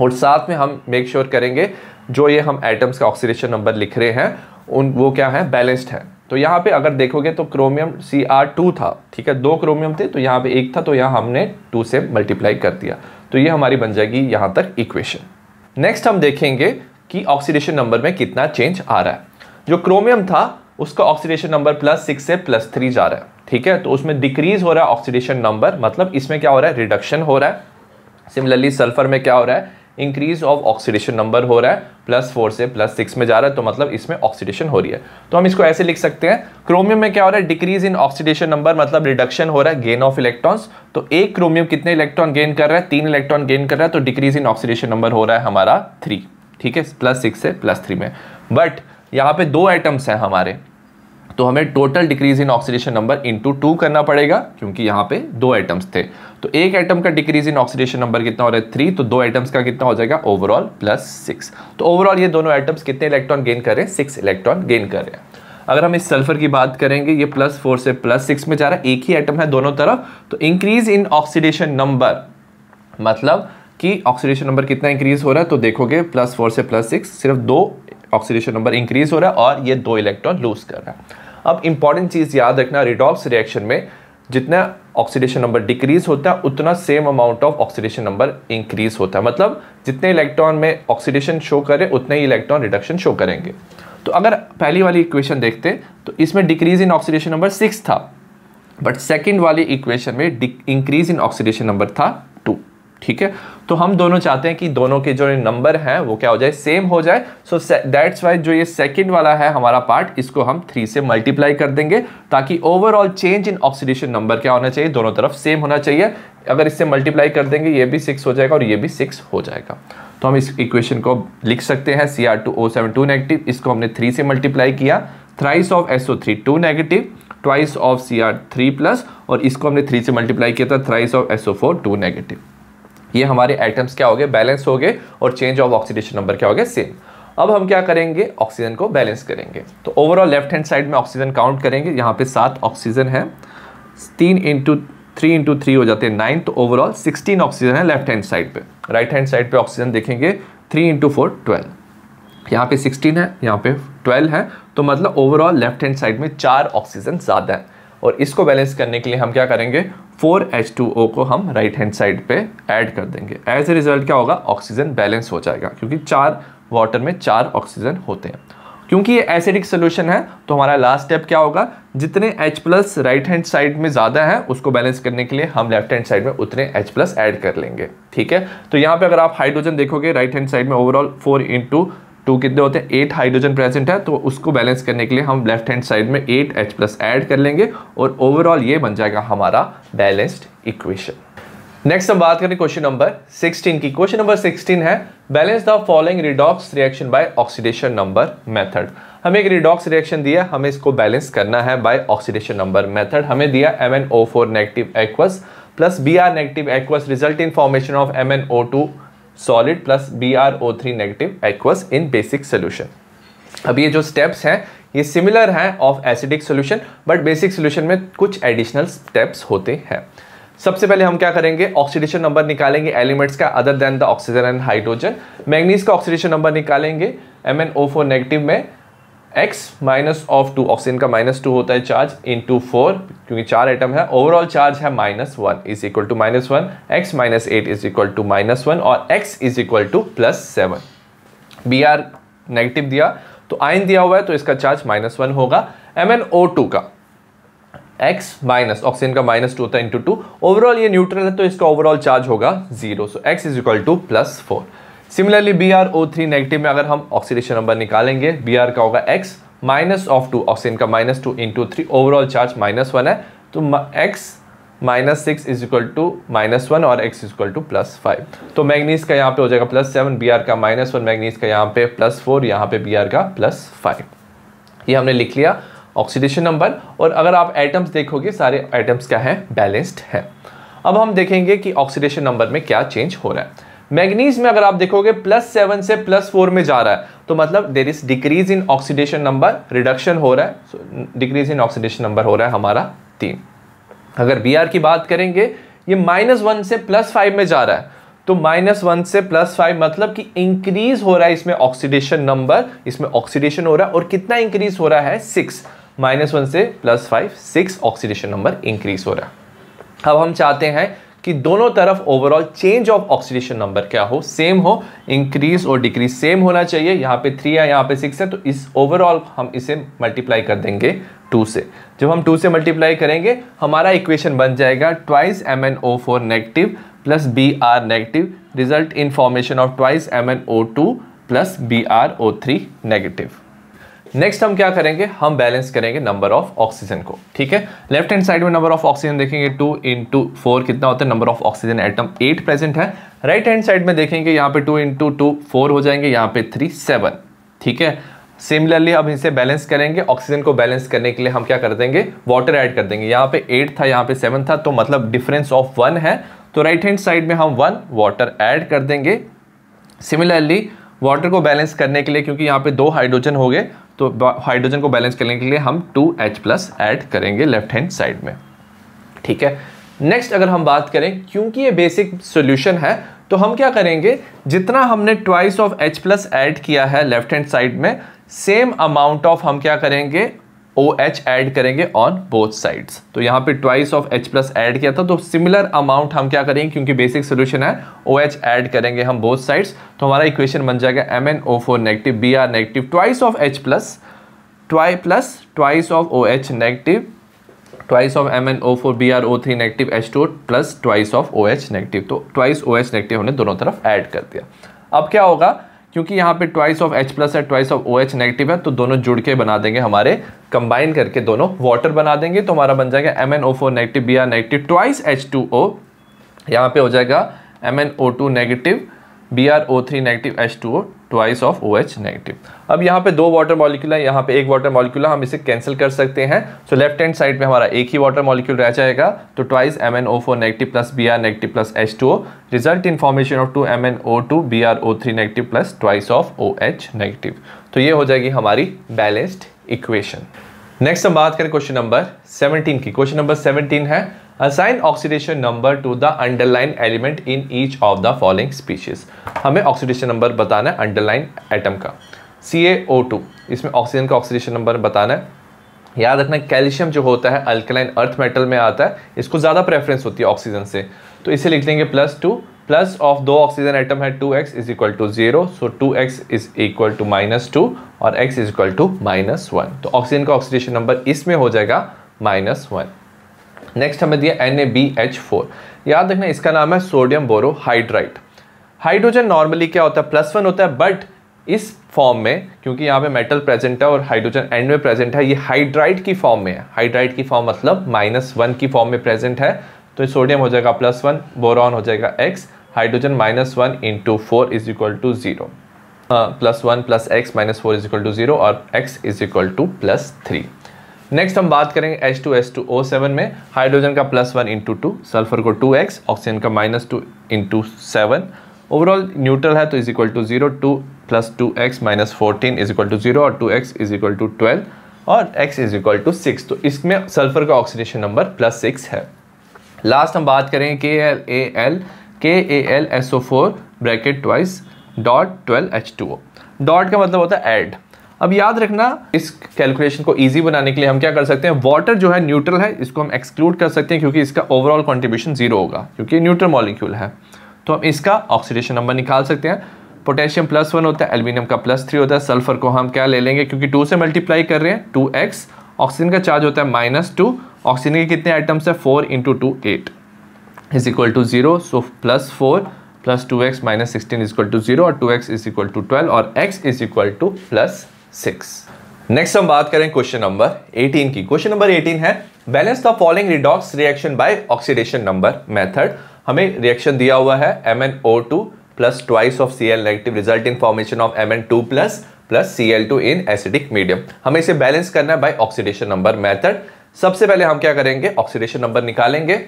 और साथ में हम मेक श्योर करेंगे जो ये हम एटम्स का ऑक्सीडेशन नंबर लिख रहे हैं उन वो क्या है, बैलेंस्ड है। तो यहाँ पे अगर देखोगे तो क्रोमियम Cr2 था, ठीक है, 2 क्रोमियम थे तो यहाँ पे 1 था, तो यहाँ हमने 2 से मल्टीप्लाई कर दिया, तो ये हमारी बन जाएगी यहाँ तक इक्वेशन। नेक्स्ट हम देखेंगे कि ऑक्सीडेशन नंबर में कितना चेंज आ रहा है। जो क्रोमियम था उसका ऑक्सीडेशन नंबर +6 से +3 जा रहा है, ठीक है, तो उसमें डिक्रीज हो रहा है ऑक्सीडेशन नंबर, मतलब इसमें क्या हो रहा है, रिडक्शन हो रहा है। सिमिलरली सल्फर में क्या हो रहा है, इंक्रीज ऑफ ऑक्सीडेशन नंबर हो रहा है, +4 से +6 में जा रहा है, तो मतलब इसमें ऑक्सीडेशन हो रही है। तो हम इसको ऐसे लिख सकते हैं, क्रोमियम में क्या हो रहा है, डिक्रीज इन ऑक्सीडेशन नंबर, मतलब रिडक्शन हो रहा है, गेन ऑफ इलेक्ट्रॉन्स। तो एक क्रोमियम कितने इलेक्ट्रॉन गेन कर रहा है, 3 इलेक्ट्रॉन गेन कर रहा है, तो डिक्रीज इन ऑक्सीडेशन नंबर हो रहा है हमारा 3, ठीक है, +6 से +3 में। बट यहाँ पे 2 एटम्स हैं हमारे, तो हमें total decrease in oxidation number × 2 करना पड़ेगा क्योंकि यहाँ पे 2 एटम्स थे। तो एक एटम का डिक्रीज इन ऑक्सीडेशन नंबर कितना हो रहा है, 3, तो 2 एटम्स का कितना हो जाएगा, ओवरऑल +6। तो ओवरऑल ये दोनों एटम्स कितने इलेक्ट्रॉन गेन कर रहे हैं, 6 इलेक्ट्रॉन गेन कर रहे हैं। अगर हम इस सल्फर की बात करेंगे, ये +4 से +6 में जा रहा है, एक ही एटम है दोनों तरफ, तो इंक्रीज इन ऑक्सीडेशन नंबर मतलब कि ऑक्सीडेशन नंबर कितना इंक्रीज हो रहा है, तो देखोगे +4 से +6 सिर्फ 2 ऑक्सीडेशन नंबर इंक्रीज हो रहा है और ये 2 इलेक्ट्रॉन लूज कर रहा है। अब इंपॉर्टेंट चीज याद रखना, रिडॉक्स रिएक्शन में जितना ऑक्सीडेशन नंबर डिक्रीज होता है उतना same amount of oxidation number increase होता है, मतलब जितने इलेक्ट्रॉन में ऑक्सीडेशन शो करे उतने ही इलेक्ट्रॉन रिडक्शन शो करेंगे। तो अगर पहली वाली इक्वेशन देखते तो इसमें डिक्रीज इन ऑक्सीडेशन नंबर 6 था, बट सेकंड वाली इक्वेशन में इंक्रीज इन ऑक्सीडेशन नंबर था 2। ठीक है, तो हम दोनों चाहते हैं कि दोनों के जो नंबर हैं वो क्या हो जाए, सेम हो जाए। सो दैट्स वाई जो ये सेकंड वाला है हमारा पार्ट, इसको हम 3 से मल्टीप्लाई कर देंगे ताकि overall change in oxidation number क्या होना चाहिए, दोनों तरफ सेम होना चाहिए। अगर इससे मल्टीप्लाई कर देंगे ये भी 6 हो जाएगा और ये भी 6 हो जाएगा। तो हम इस इक्वेशन को लिख सकते हैं Cr2O7 2 नेगेटिव, इसको हमने 3 से मल्टीप्लाई किया, thrice of SO3 2 negative, twice of Cr3 plus, और इसको हमने 3 से मल्टीप्लाई किया था, थ्राइस ऑफ SO4 2 नेगेटिव। ये हमारे एटम्स क्या हो गए, बैलेंस हो गए, और चेंज ऑफ ऑक्सीडेशन नंबर क्या हो गया, सेम। अब हम क्या करेंगे, ऑक्सीजन को बैलेंस करेंगे। तो ओवरऑल लेफ्ट हैंड साइड में ऑक्सीजन काउंट करेंगे, यहाँ पे 7 ऑक्सीजन है, 3 इंटू 3 हो जाते हैं 9, तो ओवरऑल 16 ऑक्सीजन है लेफ्ट हैंड साइड पे। राइट हैंड साइड पे ऑक्सीजन देखेंगे 3 इंटू 4 12, यहाँ पे 16 है, यहाँ पे 12 है, तो मतलब ओवरऑल लेफ्ट हैंड साइड में 4 ऑक्सीजन ज़्यादा है। और इसको बैलेंस करने के लिए हम क्या करेंगे, 4H2O को हम राइट हैंड साइड पे ऐड कर देंगे। एज ए रिजल्ट क्या होगा, ऑक्सीजन बैलेंस हो जाएगा, क्योंकि 4 वाटर में 4 ऑक्सीजन होते हैं। क्योंकि ये एसिडिक सोल्यूशन है तो हमारा लास्ट स्टेप क्या होगा, जितने H+ राइट हैंड साइड में ज़्यादा है उसको बैलेंस करने के लिए हम लेफ्ट हैंड साइड में उतने H+ ऐड कर लेंगे। ठीक है, तो यहाँ पे अगर आप हाइड्रोजन देखोगे राइट हैंड साइड में ओवरऑल 4 इंटू 2 कितने होते हैं, 8 हाइड्रोजन प्रेजेंट है, तो उसको बैलेंस करने के लिए हम लेफ्ट हैंड साइड में 8H+ ऐड कर लेंगे और ओवरऑल ये बन जाएगा हमारा बैलेंस्ड इक्वेशन। नेक्स्ट हम बात करें क्वेश्चन नंबर 16 की। क्वेश्चन नंबर 16 है, balance the following redox reaction by oxidation number method. हमें एक रिडॉक्स रिएक्शन दिया, हमें इसको बैलेंस करना है बाय ऑक्सीडेशन नंबर मेथड। हमें दिया MnO4 negative aqueous plus Br negative aqueous result in formation of MnO2 solid plus BrO3 negative aqueous in basic solution. अब ये जो स्टेप्स हैं ये सिमिलर हैं of acidic solution, but basic solution में कुछ एडिशनल स्टेप्स होते हैं। सबसे पहले हम क्या करेंगे, ऑक्सीडेशन नंबर निकालेंगे एलिमेंट्स का other than the oxygen and hydrogen. Manganese का ऑक्सीडेशन नंबर निकालेंगे MnO4 नेगेटिव में x माइनस ऑफ 2, ऑक्सीजन का -2 होता है चार्ज, इंटू 4, क्योंकि 4 एटम है, ओवरऑल चार्ज है -1 is equal to -1, x minus 8 is equal to -1 और x is equal to +7। Br negative दिया तो आयन दिया हुआ है तो इसका चार्ज -1 होगा। MnO2 का x माइनस ऑक्सीजन का -2 होता है इंटू 2, ओवरऑल ये न्यूट्रल है तो इसका ओवरऑल चार्ज होगा 0, so x is equal to +4। Similarly BrO3 negative में अगर हम ऑक्सीडेशन नंबर निकालेंगे, Br का होगा x माइनस ऑफ 2, ऑक्सीजन का -2 इंटू 3, ओवरऑल चार्ज -1 है, तो x -6 इज इक्वल टू -1 और x इज इक्वल टू +5। तो मैंगनीज का यहाँ पे हो जाएगा +7, Br का -1, मैंगनीज का यहाँ पे +4, यहाँ पे Br का +5। ये हमने लिख लिया ऑक्सीडेशन नंबर। और अगर आप एटम्स देखोगे सारे एटम्स क्या है, बैलेंस्ड है। अब हम देखेंगे कि ऑक्सीडेशन नंबर में क्या चेंज हो रहा है। मैंगनीज में अगर आप देखोगे +7 से +4 में जा रहा है, तो मतलब there is decrease in oxidation number, reduction हो रहा है, डिक्रीज इन ऑक्सीडेशन नंबर हो रहा है हमारा 3। अगर Br की बात करेंगे, ये -1 से +5 में जा रहा है, तो -1 से +5 मतलब कि इंक्रीज हो रहा है इसमें ऑक्सीडेशन नंबर, इसमें ऑक्सीडेशन हो रहा है, और कितना इंक्रीज हो रहा है, 6, -1 से +5 6 ऑक्सीडेशन नंबर इंक्रीज हो रहा है। अब हम चाहते हैं कि दोनों तरफ overall change of oxidation number क्या हो, सेम हो, इंक्रीज और डिक्रीज सेम होना चाहिए। यहाँ पे 3 है, यहाँ पे 6 है, तो इस ओवरऑल हम इसे मल्टीप्लाई कर देंगे 2 से। जब हम 2 से मल्टीप्लाई करेंगे हमारा इक्वेशन बन जाएगा twice MnO4 negative plus Br negative result in formation of twice MnO2 plus BrO3 negative. Next हम क्या करेंगे, हम बैलेंस करेंगे नंबर ऑफ ऑक्सीजन को। ठीक है, लेफ्ट हैंड साइड में नंबर ऑफ ऑक्सीजन देखेंगे 2 इंटू 4 कितना होता है, number of oxygen atom 8 present है। राइट हैंड साइड में देखेंगे यहाँ पे 2 इंटू 2 4 हो जाएंगे, यहाँ पे 3 7। ठीक है, सिमिलरली अब इसे बैलेंस करेंगे। ऑक्सीजन को बैलेंस करने के लिए हम क्या कर देंगे, वाटर ऐड कर देंगे। यहाँ पे 8 था, यहाँ पे 7 था, तो मतलब डिफरेंस ऑफ 1 है, तो राइट हैंड साइड में हम 1 वाटर ऐड कर देंगे। सिमिलरली वाटर को बैलेंस करने के लिए, क्योंकि यहाँ पे 2 हाइड्रोजन हो गए, तो हाइड्रोजन को बैलेंस करने के लिए हम 2H+ ऐड करेंगे लेफ्ट हैंड साइड में। ठीक है, नेक्स्ट अगर हम बात करें, क्योंकि ये बेसिक सॉल्यूशन है, तो हम क्या करेंगे, जितना हमने ट्वाइस ऑफ H+ ऐड किया है लेफ्ट हैंड साइड में, सेम अमाउंट ऑफ हम क्या करेंगे, OH ऐड करेंगे ऑन बोथ साइड्स। तो यहाँ पे twice of H plus add किया था, तो सिमिलर अमाउंट हम क्या करेंगे, क्योंकि बेसिक सोल्यूशन है, OH ऐड करेंगे हम बोथ साइड्स। तो हमारा इक्वेशन बन जाएगा MnO4 negative Br negative twice of H plus twice of OH negative twice of MnO4 BrO3 negative H2O plus twice of OH negative. तो ट्वाइस OH नेगेटिव हमने दोनों तरफ ऐड कर दिया। अब क्या होगा, क्योंकि यहाँ पे ट्वाइस ऑफ H प्लस है, ट्वाइस ऑफ OH नेगेटिव है, तो दोनों जुड़ के बना देंगे, हमारे कंबाइन करके दोनों वाटर बना देंगे। तो हमारा बन जाएगा MnO4 negative Br negative twice H2O, यहाँ पे हो जाएगा MnO2 negative BrO3 negative H2O twice of OH negative. अब यहाँ पे दो वाटर मॉलिक्यूल है, यहाँ पे एक वाटर मॉलिक्यूल है, हम इसे कैंसिल कर सकते हैं। सो लेफ्ट हैंड साइड पे हमारा एक ही वाटर मॉलिक्यूल रह जाएगा, तो twice MnO4 negative plus Br negative plus H2O result in formation of 2 MnO2 BrO3 negative plus twice of OH negative. तो ये हो जाएगी हमारी बैलेंस्ड इक्वेशन। नेक्स्ट हम बात करें क्वेश्चन नंबर 17 की। क्वेश्चन नंबर 17 है assign oxidation number two the underline element in each of the following species. हमें ऑक्सीडेशन नंबर बताना है अंडरलाइन एटम का। CaO2, इसमें ऑक्सीजन का ऑक्सीडेशन नंबर बताना है। याद रखना कैल्शियम जो होता है अल्कलाइन अर्थ मेटल में आता है, इसको ज़्यादा प्रेफरेंस होती है ऑक्सीजन से, तो इसे लिख लेंगे +2 प्लस ऑफ दो ऑक्सीजन एटम है 2x is equal to 0, so 2x is equal to -2 और x इज इक्वल टू -1। तो ऑक्सीजन का ऑक्सीडेशन नंबर इसमें हो जाएगा -1। नेक्स्ट हमें दिया NaBH4। याद रखना इसका नाम है सोडियम बोरोहाइड्राइड। हाइड्रोजन नॉर्मली क्या होता है, +1 होता है, बट इस फॉर्म में क्योंकि यहाँ पे मेटल प्रेजेंट है और हाइड्रोजन एंड में प्रेजेंट है, ये हाइड्राइड की फॉर्म में है। हाइड्राइड की फॉर्म मतलब -1 की फॉर्म में प्रेजेंट है, तो सोडियम हो जाएगा +1, बोरॉन हो जाएगा x, hydrogen -1 × 4 is equal to 0, +1 + x -4 is equal to 0 और x is equal to +3। Next हम बात करेंगे H2SO7 में हाइड्रोजन का +1 × 2, सल्फर को 2x, ऑक्सीजन का -2 × 7, ओवरऑल न्यूट्रल है तो is equal to 0, 2 + 2x - 14 is equal to 0 और 2x इज इक्वल टू 12 और x इज इक्वल टू 6। तो इसमें सल्फर का ऑक्सीडेशन नंबर +6 है। लास्ट हम बात करेंगे KalSO4 bracket twice dot 12H2O। Dot का मतलब होता है ऐड। अब याद रखना इस कैलकुलेशन को इजी बनाने के लिए हम क्या कर सकते हैं, वाटर जो है न्यूट्रल है, इसको हम एक्सक्लूड कर सकते हैं क्योंकि इसका ओवरऑल कंट्रीब्यूशन 0 होगा क्योंकि न्यूट्रल मॉलिक्यूल है। तो हम इसका ऑक्सीडेशन नंबर निकाल सकते हैं। पोटेशियम +1 होता है, एल्यूमिनियम का +3 होता है, सल्फर को हम क्या ले लेंगे क्योंकि 2 से मल्टीप्लाई कर रहे हैं 2x, ऑक्सीजन का चार्ज होता है -2, ऑक्सीजन के कितने आइटम्स है 4 × 2 8 is equal to 0, so +4 + 2x - 16 is equal to 0 और 2x इज इक्वल टू 12 और x is equal to +6। Next हम बात करें क्वेश्चन नंबर 18 की। क्वेश्चन नंबर 18 है balance the following redox reaction by oxidation number method. हमें reaction दिया हुआ है MnO2 plus twice of Cl negative result in formation of Mn2 plus Cl2 in acidic medium. हमें इसे बैलेंस करना है बाय ऑक्सीडेशन नंबर मेथड। सबसे पहले हम क्या करेंगे, ऑक्सीडेशन नंबर निकालेंगे।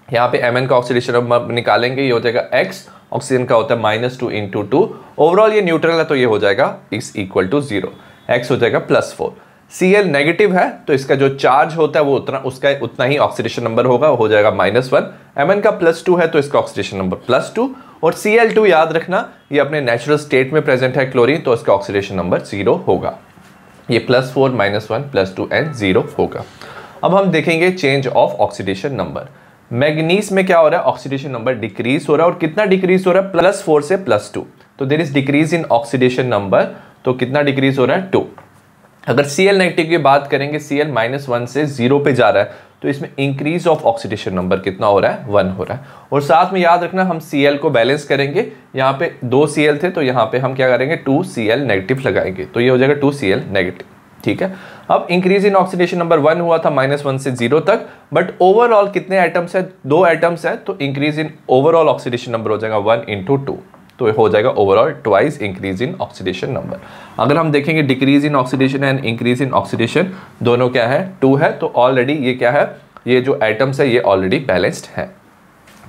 यहाँ पे Mn का ऑक्सीडेशन नंबर निकालेंगे, ये हो जाएगा x, ऑक्सीजन का होता है -2 × 2, ओवरऑल ये न्यूट्रल है तो ये हो जाएगा इज इक्वल टू 0, x हो जाएगा +4। Cl नेगेटिव है तो इसका जो चार्ज होता है वो उतना ही ऑक्सीडेशन नंबर होगा, हो जाएगा -1। Mn का +2 है तो इसका ऑक्सीडेशन नंबर +2 और Cl2 याद रखना ये अपने नेचुरल स्टेट में प्रेजेंट है क्लोरीन, तो इसका ऑक्सीडेशन नंबर 0 होगा। ये +4 -1 +2 एंड 0 होगा। अब हम देखेंगे change of oxidation number. Manganese में क्या हो रहा है, ऑक्सीडेशन नंबर डिक्रीज हो रहा है और कितना डिक्रीज हो रहा है, +4 से +2, तो there is decrease in oxidation number. तो कितना डिक्रीज हो रहा है 2। अगर Cl नेगेटिव की बात करेंगे, Cl -1 से 0 पे जा रहा है तो इसमें इंक्रीज ऑफ ऑक्सीडेशन नंबर कितना हो रहा है, 1 हो रहा है। और साथ में याद रखना हम Cl को बैलेंस करेंगे, यहाँ पे 2 Cl थे तो यहाँ पे हम क्या करेंगे 2 Cl नेगेटिव लगाएंगे, तो ये हो जाएगा 2 Cl नेगेटिव। ठीक है, अब इंक्रीज इन ऑक्सीडेशन नंबर 1 हुआ था -1 से 0 तक, बट ओवरऑल कितने आइटम्स है, 2 आइटम्स है, तो increase in overall oxidation number हो जाएगा 1 × 2, तो हो जाएगा overall twice increase in oxidation number. अगर हम देखेंगे decrease in oxidation and increase in oxidation दोनों क्या है 2 है, तो ऑलरेडी ये क्या है, ये जो आइटम्स है ये ऑलरेडी बैलेंस्ड है।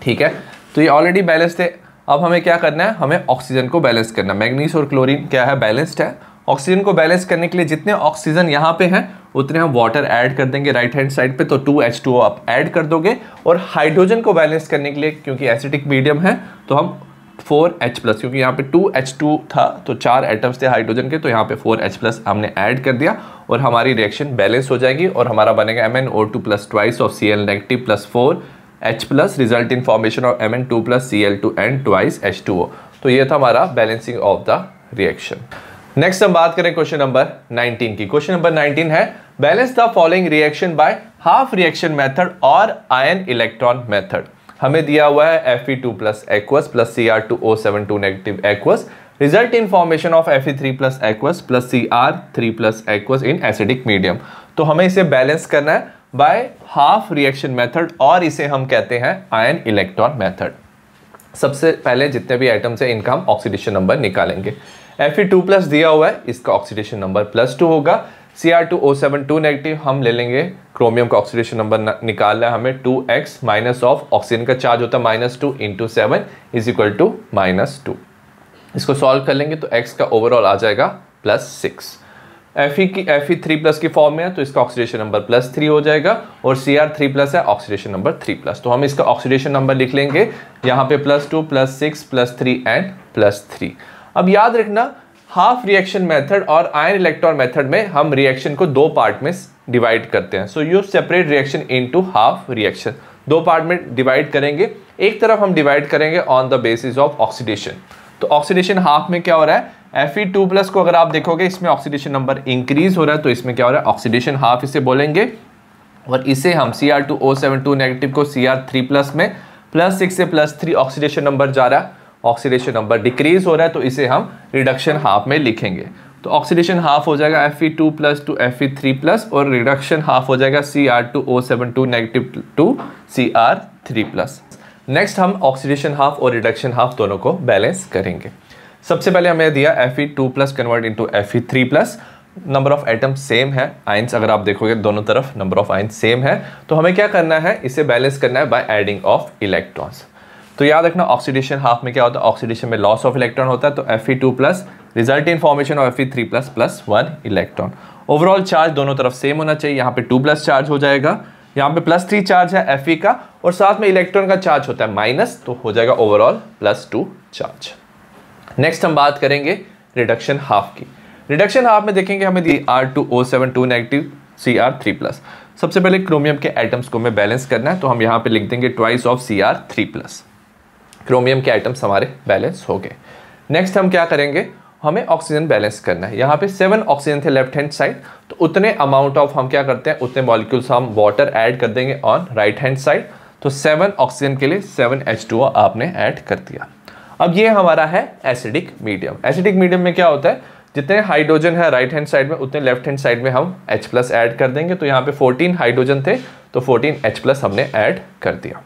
ठीक है, तो ये ऑलरेडी बैलेंस्ड है। अब हमें क्या करना है, हमें ऑक्सीजन को बैलेंस करना है। मैग्नीज और क्लोरीन क्या है, बैलेंस्ड है। ऑक्सीजन को बैलेंस करने के लिए जितने ऑक्सीजन यहाँ पे हैं उतने हम वाटर ऐड कर देंगे राइट हैंड साइड पे, तो 2H2O आप ऐड कर दोगे। और हाइड्रोजन को बैलेंस करने के लिए क्योंकि एसिडिक मीडियम है तो हम 4H+, क्योंकि यहाँ पे 2H2 था तो 4 एटम्स थे हाइड्रोजन के, तो यहाँ पे 4H+ हमने ऐड कर दिया और हमारी रिएक्शन बैलेंस हो जाएगी और हमारा बनेगा MnO2+ twice of Cl- plus 4H+, result in formation of Mn2+ Cl2n twice H2O। तो ये था हमारा balancing of the reaction. Next हम बात करें क्वेश्चन नंबर 19 की। क्वेश्चन नंबर 19 है balance the following reaction by half reaction method और आयन इलेक्ट्रॉन मेथड। हमें दिया हुआ है Fe2+ aqueous plus Cr2O72 negative aqueous, result in formation of Fe3+ aqueous plus Cr3+ aqueous in acidic medium. तो हमें इसे balance करना है बाय हाफ रिएक्शन मेथड और इसे हम कहते हैं आयन इलेक्ट्रॉन मेथड। सबसे पहले जितने भी आइटम्स है इनका हम ऑक्सीडेशन नंबर निकालेंगे। Fe2+ दिया हुआ है, इसका ऑक्सीडेशन नंबर +2 होगा। Cr2O72 नेगेटिव हम ले लेंगे, क्रोमियम का ऑक्सीडेशन नंबर निकालना है हमें 2x माइनस ऑफ ऑक्सीजन का चार्ज होता है -2 इंटू 7 इज इक्वल टू -2। इसको सॉल्व कर लेंगे तो x का ओवरऑल आ जाएगा +6। Fe3+ की फॉर्म में है तो इसका ऑक्सीडेशन नंबर +3 हो जाएगा और Cr3+ है, ऑक्सीडेशन नंबर 3+। तो हम इसका ऑक्सीडेशन नंबर लिख लेंगे यहाँ पे +2 +6 +3 एंड +3। अब याद रखना हाफ रिएक्शन मेथड और आयन इलेक्ट्रॉन मेथड में हम रिएक्शन को दो पार्ट में डिवाइड करते हैं। So you separate reaction into half reaction, दो पार्ट में डिवाइड करेंगे। एक तरफ हम डिवाइड करेंगे on the basis of oxidation. तो ऑक्सीडेशन हाफ में क्या हो रहा है, Fe2+ को अगर आप देखोगे इसमें ऑक्सीडेशन नंबर इंक्रीज हो रहा है, तो इसमें क्या हो रहा है ऑक्सीडेशन हाफ इसे बोलेंगे। और इसे हम Cr2O72 नेगेटिव को Cr3+ में +6 से +3 ऑक्सीडेशन नंबर जा रहा है, ऑक्सीडेशन नंबर डिक्रीज हो रहा है, तो इसे हम रिडक्शन हाफ में लिखेंगे। तो ऑक्सीडेशन हाफ हो जाएगा Fe2+ टू Fe3+ और रिडक्शन हाफ हो जाएगा Cr2O72 negative to Cr3+। Next हम ऑक्सीडेशन हाफ और रिडक्शन हाफ दोनों को बैलेंस करेंगे। सबसे पहले हमें दिया Fe2+ convert into Fe3+, number of atom same है, आयंस अगर आप देखोगे दोनों तरफ नंबर ऑफ आयंस सेम है। तो हमें क्या करना है, इसे बैलेंस करना है बाय एडिंग ऑफ इलेक्ट्रॉन्स। तो याद रखना ऑक्सीडेशन हाफ में क्या होता है, ऑक्सीडेशन में लॉस ऑफ इलेक्ट्रॉन होता है, तो Fe2+ result in formation of Fe3+ plus 1 electron. Overall charge दोनों तरफ सेम होना चाहिए, यहाँ पे 2+ चार्ज हो जाएगा, यहाँ पे +3 चार्ज है Fe का और साथ में इलेक्ट्रॉन का चार्ज होता है माइनस, तो हो जाएगा ओवरऑल +2 चार्ज। नेक्स्ट हम बात करेंगे रिडक्शन हाफ की। रिडक्शन हाफ में देखेंगे हमें दी R2O72 नेगेटिव Cr3+। सबसे पहले क्रोमियम के एटम्स को हमें बैलेंस करना है, तो हम यहाँ पे लिख देंगे ट्वाइस ऑफ Cr3+। क्रोमियम के एटम्स हमारे बैलेंस हो गए। नेक्स्ट हम क्या करेंगे, हमें ऑक्सीजन बैलेंस करना है। यहाँ पे 7 ऑक्सीजन थे लेफ्ट हैंड साइड, तो उतने अमाउंट ऑफ हम क्या करते हैं, उतने मॉलिक्यूल्स हम वाटर ऐड कर देंगे ऑन राइट हैंड साइड। तो 7 ऑक्सीजन के लिए 7 H2O आपने ऐड कर दिया। अब ये हमारा है एसिडिक मीडियम। एसिडिक मीडियम में क्या होता है, जितने हाइड्रोजन है राइट हैंड साइड में उतने लेफ्ट हैंड साइड में हम H+ ऐड कर देंगे। तो यहाँ पे 14 हाइड्रोजन थे तो 14 H+ हमने ऐड कर दिया।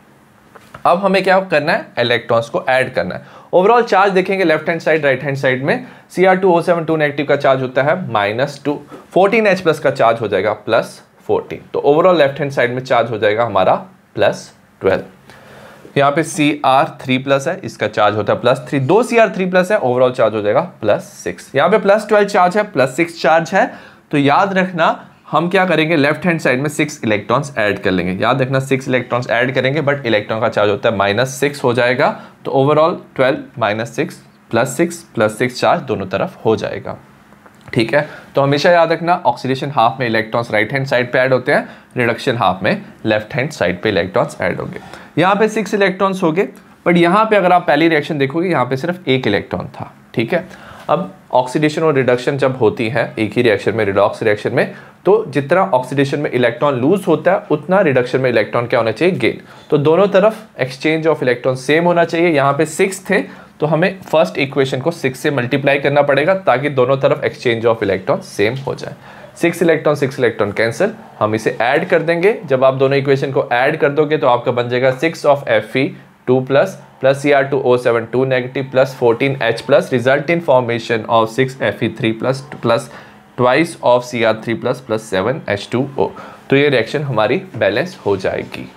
अब हमें क्या करना है, इलेक्ट्रॉन्स को ऐड करना है। ओवरऑल चार्ज देखेंगे left hand side right hand side में Cr2O72 नेगेटिव का चार्ज होता है -2, 14 H+ का चार्ज हो जाएगा +14। तो ओवरऑल लेफ्ट हैंड साइड में चार्ज हो जाएगा हमारा +12। यहाँ पे Cr3+ है, इसका चार्ज होता है +3, 2 Cr3+ है, ओवरऑल चार्ज हो जाएगा +6। यहाँ पे +12 चार्ज है, +6 चार्ज है। तो याद रखना हम क्या करेंगे, लेफ्ट हैंड साइड में 6 इलेक्ट्रॉन्स ऐड कर लेंगे। याद रखना 6 इलेक्ट्रॉन्स ऐड करेंगे, बट इलेक्ट्रॉन का चार्ज होता है -6 हो जाएगा। तो ओवरऑल 12 -6 +6 चार्ज दोनों तरफ हो जाएगा। ठीक है, तो हमेशा याद रखना ऑक्सीडेशन हाफ में इलेक्ट्रॉन्स राइट हैंड साइड पे ऐड होते हैं, रिडक्शन हाफ में लेफ्ट हैंड साइड पे इलेक्ट्रॉन्स ऐड होंगे। यहाँ पे 6 इलेक्ट्रॉन्स हो गए, बट यहाँ पे अगर आप पहली रिएक्शन देखोगे यहाँ पे सिर्फ 1 इलेक्ट्रॉन था। ठीक है, अब ऑक्सीडेशन और रिडक्शन जब होती है एक ही रिएक्शन में, रिडॉक्स रिएक्शन में, तो जितना ऑक्सीडेशन में इलेक्ट्रॉन लूज होता है उतना रिडक्शन में इलेक्ट्रॉन क्या होना चाहिए, गेन। तो दोनों तरफ एक्सचेंज ऑफ इलेक्ट्रॉन सेम होना चाहिए। यहाँ पे 6 थे तो हमें फर्स्ट इक्वेशन को 6 से मल्टीप्लाई करना पड़ेगा ताकि दोनों तरफ एक्सचेंज ऑफ इलेक्ट्रॉन सेम हो जाए। 6 इलेक्ट्रॉन कैंसिल, हम इसे ऐड कर देंगे। जब आप दोनों इक्वेशन को ऐड कर दोगे तो आपका बन जाएगा 6 of Fe2+ plus Cr2O72 negative plus 14 H+, result in formation of 6 Fe3+ plus twice of Cr3+ plus 7 H2O। तो ये रिएक्शन हमारी बैलेंस हो जाएगी।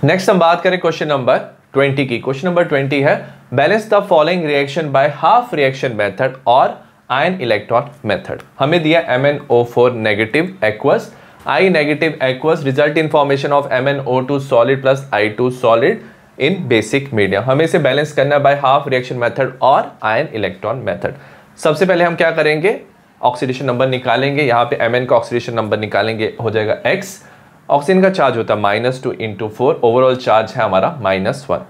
नेक्स्ट हम बात करें क्वेश्चन नंबर 20 की। क्वेश्चन नंबर 20 है balance the following reaction by half reaction method और आयन इलेक्ट्रॉन मेथड। हमें दिया MnO4 negative aqueous, I negative aqueous, result in formation of MnO2 solid plus I2 solid in basic medium. हमें इसे balance करना है by half reaction method और ion electron method. सबसे पहले हम क्या करेंगे, ऑक्सीडेशन नंबर निकालेंगे। यहाँ पे Mn का ऑक्सीडेशन नंबर निकालेंगे, हो जाएगा x। ऑक्सीजन का चार्ज होता है -2 × 4, ओवरऑल चार्ज है हमारा -1,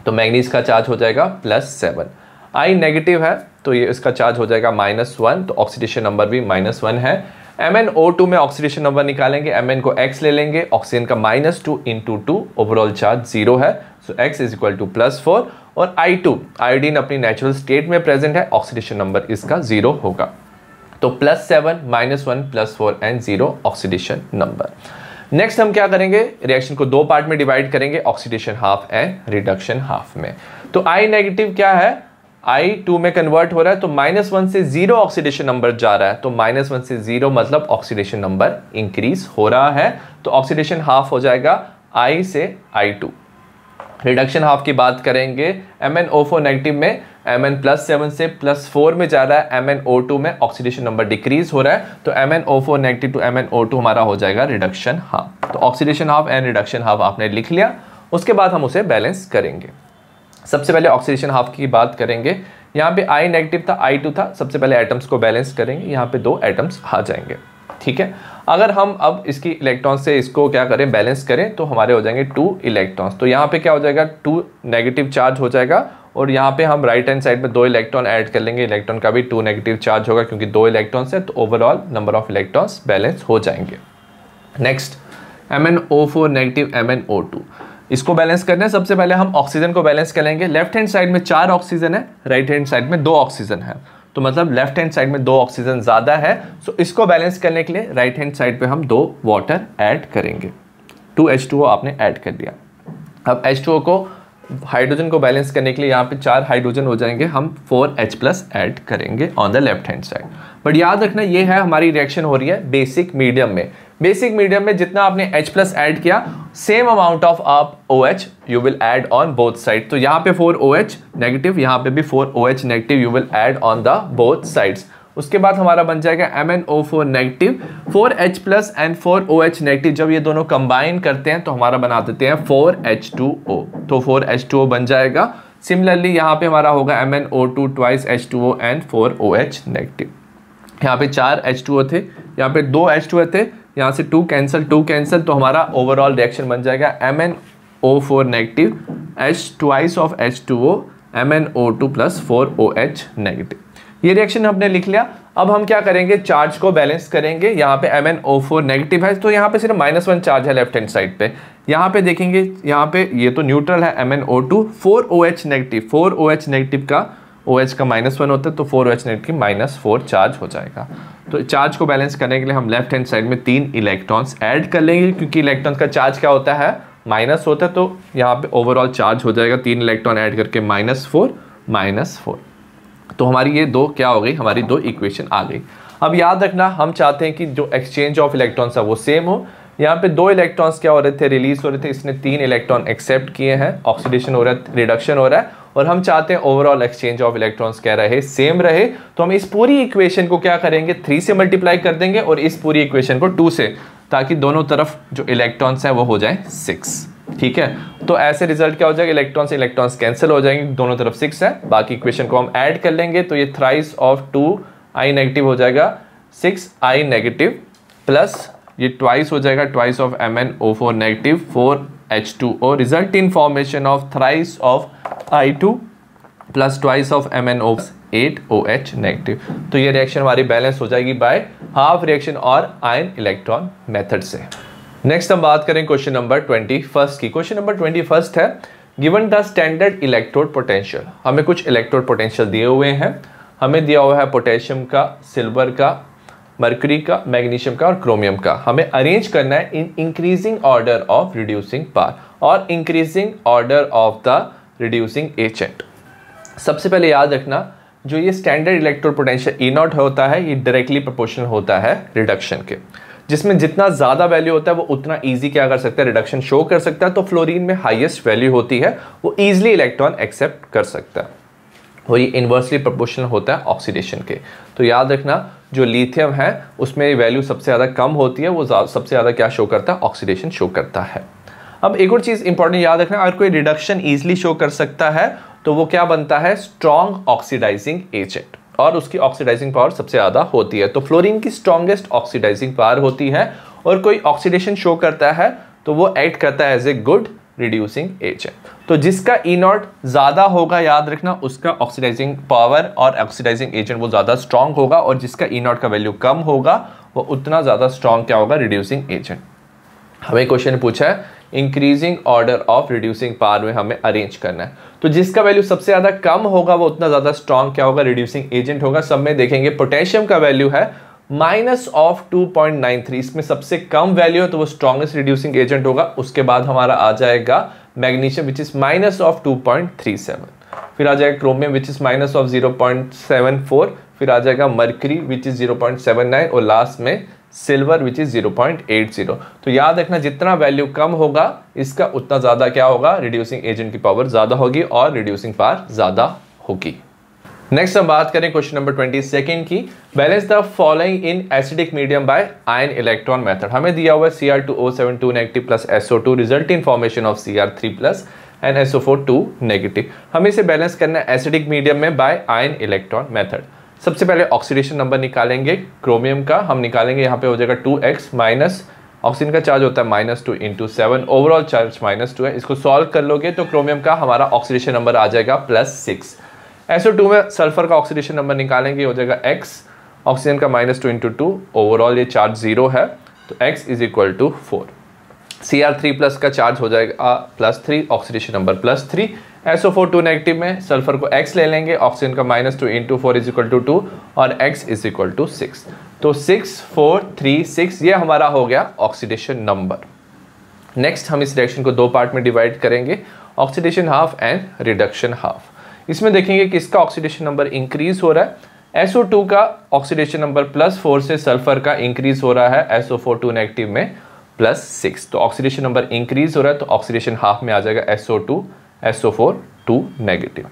तो मैंगनीज का चार्ज हो जाएगा +7। आई नेगेटिव है तो ये इसका चार्ज हो जाएगा -1, तो ऑक्सीडेशन नंबर भी -1 है। MnO2 में ऑक्सीडेशन नंबर निकालेंगे, Mn को x ले लेंगे, ऑक्सीजन का -2 × 2, ओवरऑल चार्ज 0 है, सो x = +4। और I2 आयोडीन अपनी नेचुरल स्टेट में प्रेजेंट है, ऑक्सीडेशन नंबर इसका 0 होगा, तो +7 -1 +4 एंड 0 ऑक्सीडेशन नंबर। नेक्स्ट हम क्या करेंगे, रिएक्शन को दो पार्ट में डिवाइड करेंगे, oxidation half and reduction half में। तो I नेगेटिव क्या है, I2 में कन्वर्ट हो रहा है, तो -1 से 0 ऑक्सीडेशन नंबर जा रहा है, तो -1 से 0 मतलब ऑक्सीडेशन नंबर इंक्रीज हो रहा है, तो ऑक्सीडेशन हाफ हो जाएगा I से I2। रिडक्शन हाफ की बात करेंगे, MnO4 नेगेटिव में Mn +7 से +4 में जा रहा है, MnO2 में ऑक्सीडेशन नंबर डिक्रीज हो रहा है, तो MnO4 नेगेटिव टू MnO2 हमारा हो जाएगा रिडक्शन हाफ। तो oxidation half and reduction half आपने लिख लिया, उसके बाद हम उसे बैलेंस करेंगे। सबसे पहले ऑक्सीडेशन हाफ की बात करेंगे, यहाँ पे I नेगेटिव था, I2 था, सबसे पहले एटम्स को बैलेंस करेंगे, यहाँ पे 2 एटम्स आ जाएंगे, ठीक है। अगर हम अब इसकी इलेक्ट्रॉन से इसको क्या करें, बैलेंस करें, तो हमारे हो जाएंगे 2 इलेक्ट्रॉन्स। तो यहाँ पे क्या हो जाएगा, 2 नेगेटिव चार्ज हो जाएगा, और यहाँ पे हम राइट हैंड साइड में 2 इलेक्ट्रॉन ऐड कर लेंगे, इलेक्ट्रॉन का भी 2 नेगेटिव चार्ज होगा क्योंकि 2 इलेक्ट्रॉन्स है, तो overall number of electrons balance हो जाएंगे। नेक्स्ट MnO4 नेगेटिव MnO2, इसको बैलेंस करना है। सबसे पहले हम ऑक्सीजन को बैलेंस करेंगे। लेफ्ट हैंड साइड में 4 ऑक्सीजन है, राइट हैंड साइड में 2 ऑक्सीजन है, तो मतलब लेफ्ट हैंड साइड में 2 ऑक्सीजन ज़्यादा है, सो इसको बैलेंस करने के लिए राइट हैंड साइड पे हम 2 वाटर ऐड करेंगे। 2H2O आपने ऐड कर दिया। अब H2O को, हाइड्रोजन को बैलेंस करने के लिए यहाँ पे 4 हाइड्रोजन हो जाएंगे, हम 4H+ ऐड करेंगे on the left hand side. But याद रखना ये है हमारी रिएक्शन हो रही है बेसिक मीडियम में। बेसिक मीडियम में जितना आपने H+ ऐड किया, सेम अमाउंट ऑफ आप OH you will add on both side. तो यहाँ पे 4OH नेगेटिव, यहाँ पे भी 4OH negative you will add on the both sides. उसके बाद हमारा बन जाएगा MnO4 negative, 4H+ and 4OH negative, जब ये दोनों कंबाइन करते हैं तो हमारा बना देते हैं 4H2O, तो 4H2O बन जाएगा। सिमिलरली यहाँ पे हमारा होगा MnO2 twice H2O and 4OH negative. यहाँ पे 4 H2O थे, यहाँ पे 2 H2O थे, यहाँ से 2 कैंसिल, तो हमारा ओवरऑल रिएक्शन बन जाएगा MnO4 negative H twice of H2O MnO2 + 4OH negative. ये रिएक्शन हमने लिख लिया। अब हम क्या करेंगे, चार्ज को बैलेंस करेंगे। यहाँ पे MnO4 नेगेटिव है, तो यहाँ पे सिर्फ -1 चार्ज है लेफ्ट हैंड साइड पे। यहाँ पे देखेंगे, यहाँ पे ये तो न्यूट्रल है MnO2, 4OH negative, 4OH negative का OH का -1 होता है, तो 4OH नेगेटिव -4 चार्ज हो जाएगा। तो चार्ज को बैलेंस करने के लिए हम लेफ्ट हैंड साइड में 3 इलेक्ट्रॉन्स ऐड कर लेंगे, क्योंकि इलेक्ट्रॉन्स का चार्ज क्या होता है, माइनस होता है, तो यहाँ पे ओवरऑल चार्ज हो जाएगा 3 इलेक्ट्रॉन ऐड करके -4। तो हमारी ये 2 क्या हो गई, हमारी 2 इक्वेशन आ गई। अब याद रखना, हम चाहते हैं कि जो एक्सचेंज ऑफ इलेक्ट्रॉन्स है वो सेम हो। यहाँ पे 2 इलेक्ट्रॉन्स क्या हो रहे थे, रिलीज हो रहे थे, इसने 3 इलेक्ट्रॉन एक्सेप्ट किए हैं, ऑक्सीडेशन हो रहा है, रिडक्शन हो रहा है, और हम चाहते हैं ओवरऑल एक्सचेंज ऑफ इलेक्ट्रॉन्स क्या रहे, सेम रहे। तो हम इस पूरी इक्वेशन को क्या करेंगे, 3 से मल्टीप्लाई कर देंगे, और इस पूरी इक्वेशन को 2 से, ताकि दोनों तरफ जो इलेक्ट्रॉन्स हैं वो हो जाए 6, ठीक है। तो ऐसे रिजल्ट क्या हो जाएगा, इलेक्ट्रॉन से इलेक्ट्रॉन्स कैंसिल हो जाएंगे, दोनों तरफ 6 है, बाकी इक्वेशन को हम ऐड कर लेंगे, तो ये थ्राइस ऑफ 2I नेगेटिव हो जाएगा 6I नेगेटिव, प्लस ये ट्वाइस हो जाएगा twice of MnO4 negative 4H2O, result in formation of thrice of I2 plus twice of MnO 8OH negative. तो ये रिएक्शन हमारी बैलेंस हो जाएगी बाय हाफ रिएक्शन और आयन इलेक्ट्रॉन मेथड से। नेक्स्ट हम बात करें क्वेश्चन नंबर 21 की। क्वेश्चन नंबर 21 है, given the standard electrode potential. हमें कुछ इलेक्ट्रोड पोटेंशियल दिए हुए हैं, हमें दिया हुआ है पोटेशियम का, सिल्वर का, मरकरी का, मैग्नीशियम का और क्रोमियम का। हमें अरेंज करना है in increasing order of reducing power और increasing order of the reducing agent. सबसे पहले याद रखना, जो ये स्टैंडर्ड इलेक्ट्रोड पोटेंशियल E0 होता है, ये डायरेक्टली प्रोपोर्शनल होता है रिडक्शन के, जिसमें जितना ज़्यादा वैल्यू होता है वो उतना ईजी क्या कर सकता है, रिडक्शन शो कर सकता है। तो फ्लोरीन में हाईएस्ट वैल्यू होती है, वो ईजिली इलेक्ट्रॉन एक्सेप्ट कर सकता है, और ये इन्वर्सली प्रोपोर्शनल होता है ऑक्सीडेशन के। तो याद रखना, जो लिथियम है उसमें वैल्यू सबसे ज़्यादा कम होती है, वो सबसे ज़्यादा क्या शो करता है, ऑक्सीडेशन शो करता है। अब एक और चीज इंपॉर्टेंट याद रखना, अगर कोई रिडक्शन इजीली शो कर सकता है तो वो क्या बनता है, स्ट्रॉन्ग ऑक्सीडाइजिंग एजेंट, और उसकी ऑक्सीडाइजिंग पावर सबसे ज्यादा होती है। तो फ्लोरीन की स्ट्रॉन्गेस्ट ऑक्सीडाइजिंग पावर होती है, और कोई ऑक्सीडेशन शो करता है तो वो एक्ट करता है as a good reducing agent. तो जिसका ई नॉट ज्यादा होगा, याद रखना, उसका ऑक्सीडाइजिंग पावर और ऑक्सीडाइजिंग एजेंट वो ज्यादा स्ट्रॉन्ग होगा, और जिसका ई नॉट का वैल्यू कम होगा वो उतना ज्यादा स्ट्रॉन्ग क्या होगा, रिड्यूसिंग एजेंट। हमें क्वेश्चन पूछा है increasing order of reducing power में हमें अरेंज करना है, तो जिसका वैल्यू सबसे ज्यादा कम होगा वो उतना ज्यादा स्ट्रॉन्ग क्या होगा, रिड्यूसिंग एजेंट होगा। सब में देखेंगे पोटेशियम का वैल्यू है -2.93, इसमें सबसे कम वैल्यू है तो वो स्ट्रॉन्गेस्ट रिड्यूसिंग एजेंट होगा। उसके बाद हमारा आ जाएगा मैग्नीशियम विच इज -2.37, फिर आ जाएगा क्रोमियम विच इज -0.74, फिर आ जाएगा मर्करी विच इज 0.79, और लास्ट में सिल्वर विच इज 0.80। तो याद रखना जितना वैल्यू कम होगा इसका उतना ज्यादा क्या होगा, रिड्यूसिंग एजेंट की पावर ज्यादा होगी और रिड्यूसिंग पावर ज्यादा होगी। नेक्स्ट हम बात करें क्वेश्चन नंबर 22 की, balance the following in acidic medium by ion electron method. हमें दिया हुआ है Cr2O7 2 negative plus SO2 result in formation of Cr3 plus and SO4 2 negative. हमें इसे बैलेंस करना है एसिडिक मीडियम में बाय आयन इलेक्ट्रॉन मेथड। सबसे पहले ऑक्सीडेशन नंबर निकालेंगे क्रोमियम का, हम निकालेंगे यहाँ पे हो जाएगा 2x माइनस ऑक्सीजन का चार्ज होता है -2 × 7, ओवरऑल चार्ज -2 है। इसको सॉल्व कर लोगे तो क्रोमियम का हमारा ऑक्सीडेशन नंबर आ जाएगा +6। SO2 में सल्फर का ऑक्सीडेशन नंबर निकालेंगे, हो जाएगा x, ऑक्सीजन का -2 × 2, ओवरऑल ये चार्ज 0 है तो x = 4। Cr3 प्लस का चार्ज हो जाएगा +3, ऑक्सीडेशन नंबर +3। SO4 2 नेगेटिव में सल्फर को x ले लेंगे, ऑक्सीजन का -2 × 4 = 2 और x = 6। तो 6 4 3 6 ये हमारा हो गया ऑक्सीडेशन नंबर। नेक्स्ट हम इस रिएक्शन को दो पार्ट में डिवाइड करेंगे, oxidation half and reduction half. इसमें देखेंगे कि इसका ऑक्सीडेशन नंबर इंक्रीज हो रहा है, SO2 का ऑक्सीडेशन नंबर +4 से सल्फर का इंक्रीज हो रहा है SO4 2 नेगेटिव में +6। तो ऑक्सीडेशन नंबर इंक्रीज हो रहा है तो ऑक्सीडेशन हाफ में आ जाएगा SO2 SO4 2 नेगेटिव।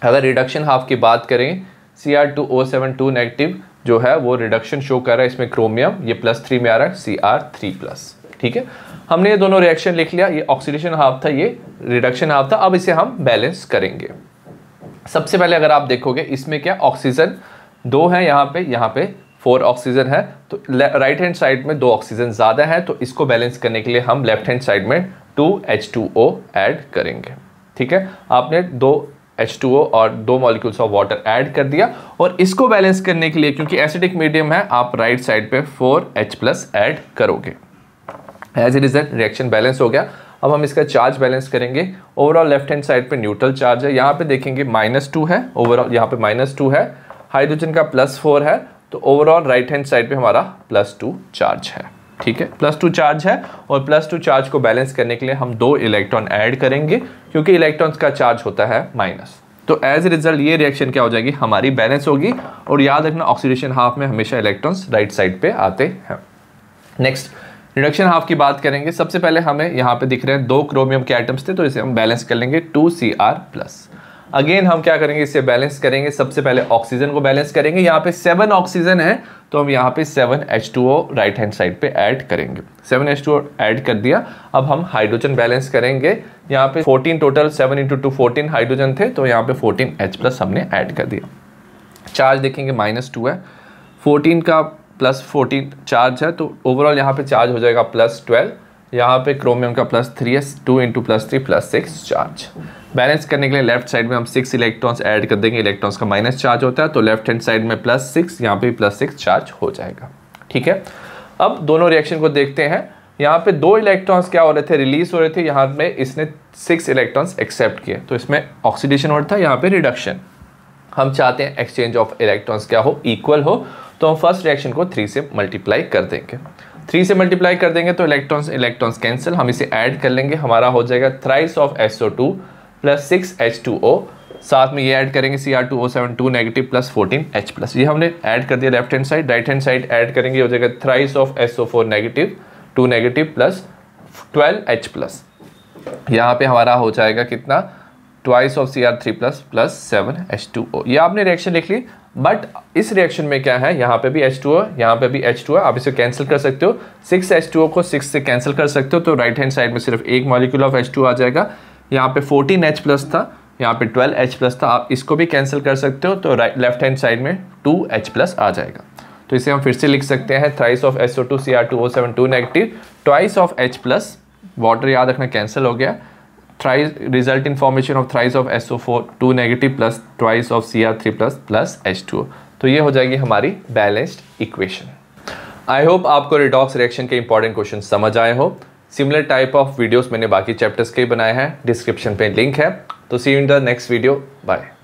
अगर रिडक्शन हाफ की बात करें, Cr2O7 2 नेगेटिव जो है वो रिडक्शन शो कर रहा है, इसमें क्रोमियम ये +3 में आ रहा है Cr3+। ठीक है, हमने ये दोनों रिएक्शन लिख लिया, ये ऑक्सीडेशन हाफ था, ये रिडक्शन हाफ था। अब इसे हम बैलेंस करेंगे। सबसे पहले अगर आप देखोगे इसमें क्या ऑक्सीजन 2 है, यहाँ पे 4 ऑक्सीजन है, तो राइट हैंड साइड में 2 ऑक्सीजन ज़्यादा है, तो इसको बैलेंस करने के लिए हम लेफ्ट हैंड साइड में 2H2O ऐड करेंगे। ठीक है, आपने 2 H2O और 2 मॉलिक्यूल्स ऑफ वाटर ऐड कर दिया, और इसको बैलेंस करने के लिए क्योंकि एसिडिक मीडियम है आप राइट साइड पे 4H+ ऐड करोगे। As a result reaction balance हो गया। अब हम इसका चार्ज बैलेंस करेंगे। ओवरऑल लेफ्ट हैंड साइड पे न्यूट्रल चार्ज है, यहाँ पे देखेंगे -2 है, ओवरऑल यहाँ पे -2 है, हाइड्रोजन का +4 है, तो ओवरऑल राइट हैंड साइड पे हमारा +2 चार्ज है। ठीक है, +2 चार्ज है, और +2 चार्ज को बैलेंस करने के लिए हम 2 इलेक्ट्रॉन ऐड करेंगे क्योंकि इलेक्ट्रॉन्स का चार्ज होता है माइनस। तो एज ए रिजल्ट ये रिएक्शन क्या हो जाएगी, हमारी बैलेंस होगी। और याद रखना ऑक्सीडेशन हाफ में हमेशा इलेक्ट्रॉन्स राइट साइड पे आते हैं। नेक्स्ट रिडक्शन हाफ की बात करेंगे। सबसे पहले हमें यहाँ पे दिख रहे हैं 2 क्रोमियम के आइटम्स थे, तो इसे हम बैलेंस कर लेंगे 2Cr+। अगेन हम क्या करेंगे, इसे बैलेंस करेंगे। सबसे पहले ऑक्सीजन को बैलेंस करेंगे, यहाँ पे 7 ऑक्सीजन है तो हम यहाँ पे 7H2O राइट हैंड साइड पे ऐड करेंगे। 7H2O ऐड कर दिया। अब हम हाइड्रोजन बैलेंस करेंगे, यहाँ पे 14 टोटल 7 × 2 14 हाइड्रोजन थे, तो यहाँ पे 14H+ हमने ऐड कर दिया। चार्ज देखेंगे -2 है, 14 का +14 चार्ज है, तो ओवरऑल यहाँ पे चार्ज हो जाएगा +12। यहाँ पे क्रोमियम का +3 है, 2 × +3 +6 चार्ज। बैलेंस करने के लिए लेफ्ट साइड में हम 6 इलेक्ट्रॉन्स ऐड कर देंगे, इलेक्ट्रॉन्स का माइनस चार्ज होता है, तो लेफ्ट हैंड साइड में +6, यहाँ पे +6 चार्ज हो जाएगा। ठीक है, अब दोनों रिएक्शन को देखते हैं। यहाँ पे 2 इलेक्ट्रॉन्स क्या हो रहे थे, रिलीज हो रहे थे, यहाँ पे इसने 6 इलेक्ट्रॉन्स एक्सेप्ट किए, तो इसमें ऑक्सीडेशन हो रहा था, यहाँ पे रिडक्शन। हम चाहते हैं एक्सचेंज ऑफ इलेक्ट्रॉन्स क्या हो, इक्वल हो, तो हम फर्स्ट रिएक्शन को 3 से मल्टीप्लाई कर देंगे। 3 से मल्टीप्लाई कर देंगे तो इलेक्ट्रॉन्स कैंसिल, हम इसे ऐड कर लेंगे, हमारा हो जाएगा थ्राइस ऑफ SO2 + 6H2O, साथ में ये ऐड करेंगे Cr2O7 2 नेगेटिव + 14H+। ये हमने ऐड कर दिया left hand side. Right hand side add करेंगे, हो जाएगा thrice of SO4 negative 2 negative + 12H+। यहाँ पे हमारा हो जाएगा कितना, ट्वाइस ऑफ Cr3+ + 7H2O। ये आपने रिएक्शन लिख ली। बट इस रिएक्शन में क्या है, यहाँ पे भी H2O, यहाँ पे भी H2O, आप इसे कैंसिल कर सकते हो। 6H2O को 6 से कैंसिल कर सकते हो, तो राइट हैंड साइड में सिर्फ एक मॉलिक्यूल ऑफ H2O आ जाएगा। यहाँ पे 14H प्लस था, यहाँ पे 12H प्लस था, आप इसको भी कैंसिल कर सकते हो, तो लेफ्ट हैंड साइड में 2H प्लस आ जाएगा। तो इसे हम फिर से लिख सकते हैं, thrice of SO2 Cr2O7 2 negative, twice of H plus, water याद रखना कैंसिल हो गया, thrice result in formation of thrice of SO4 2 negative plus twice of Cr3 plus H2O। तो ये हो जाएगी हमारी बैलेंस्ड इक्वेशन। आई होप आपको रिडॉक्स रिएक्शन के इंपॉर्टेंट क्वेश्चन समझ आए हो। सिमिलर टाइप ऑफ वीडियोस मैंने बाकी चैप्टर्स के बनाए हैं, डिस्क्रिप्शन पे लिंक है। तो see you in the next video, bye.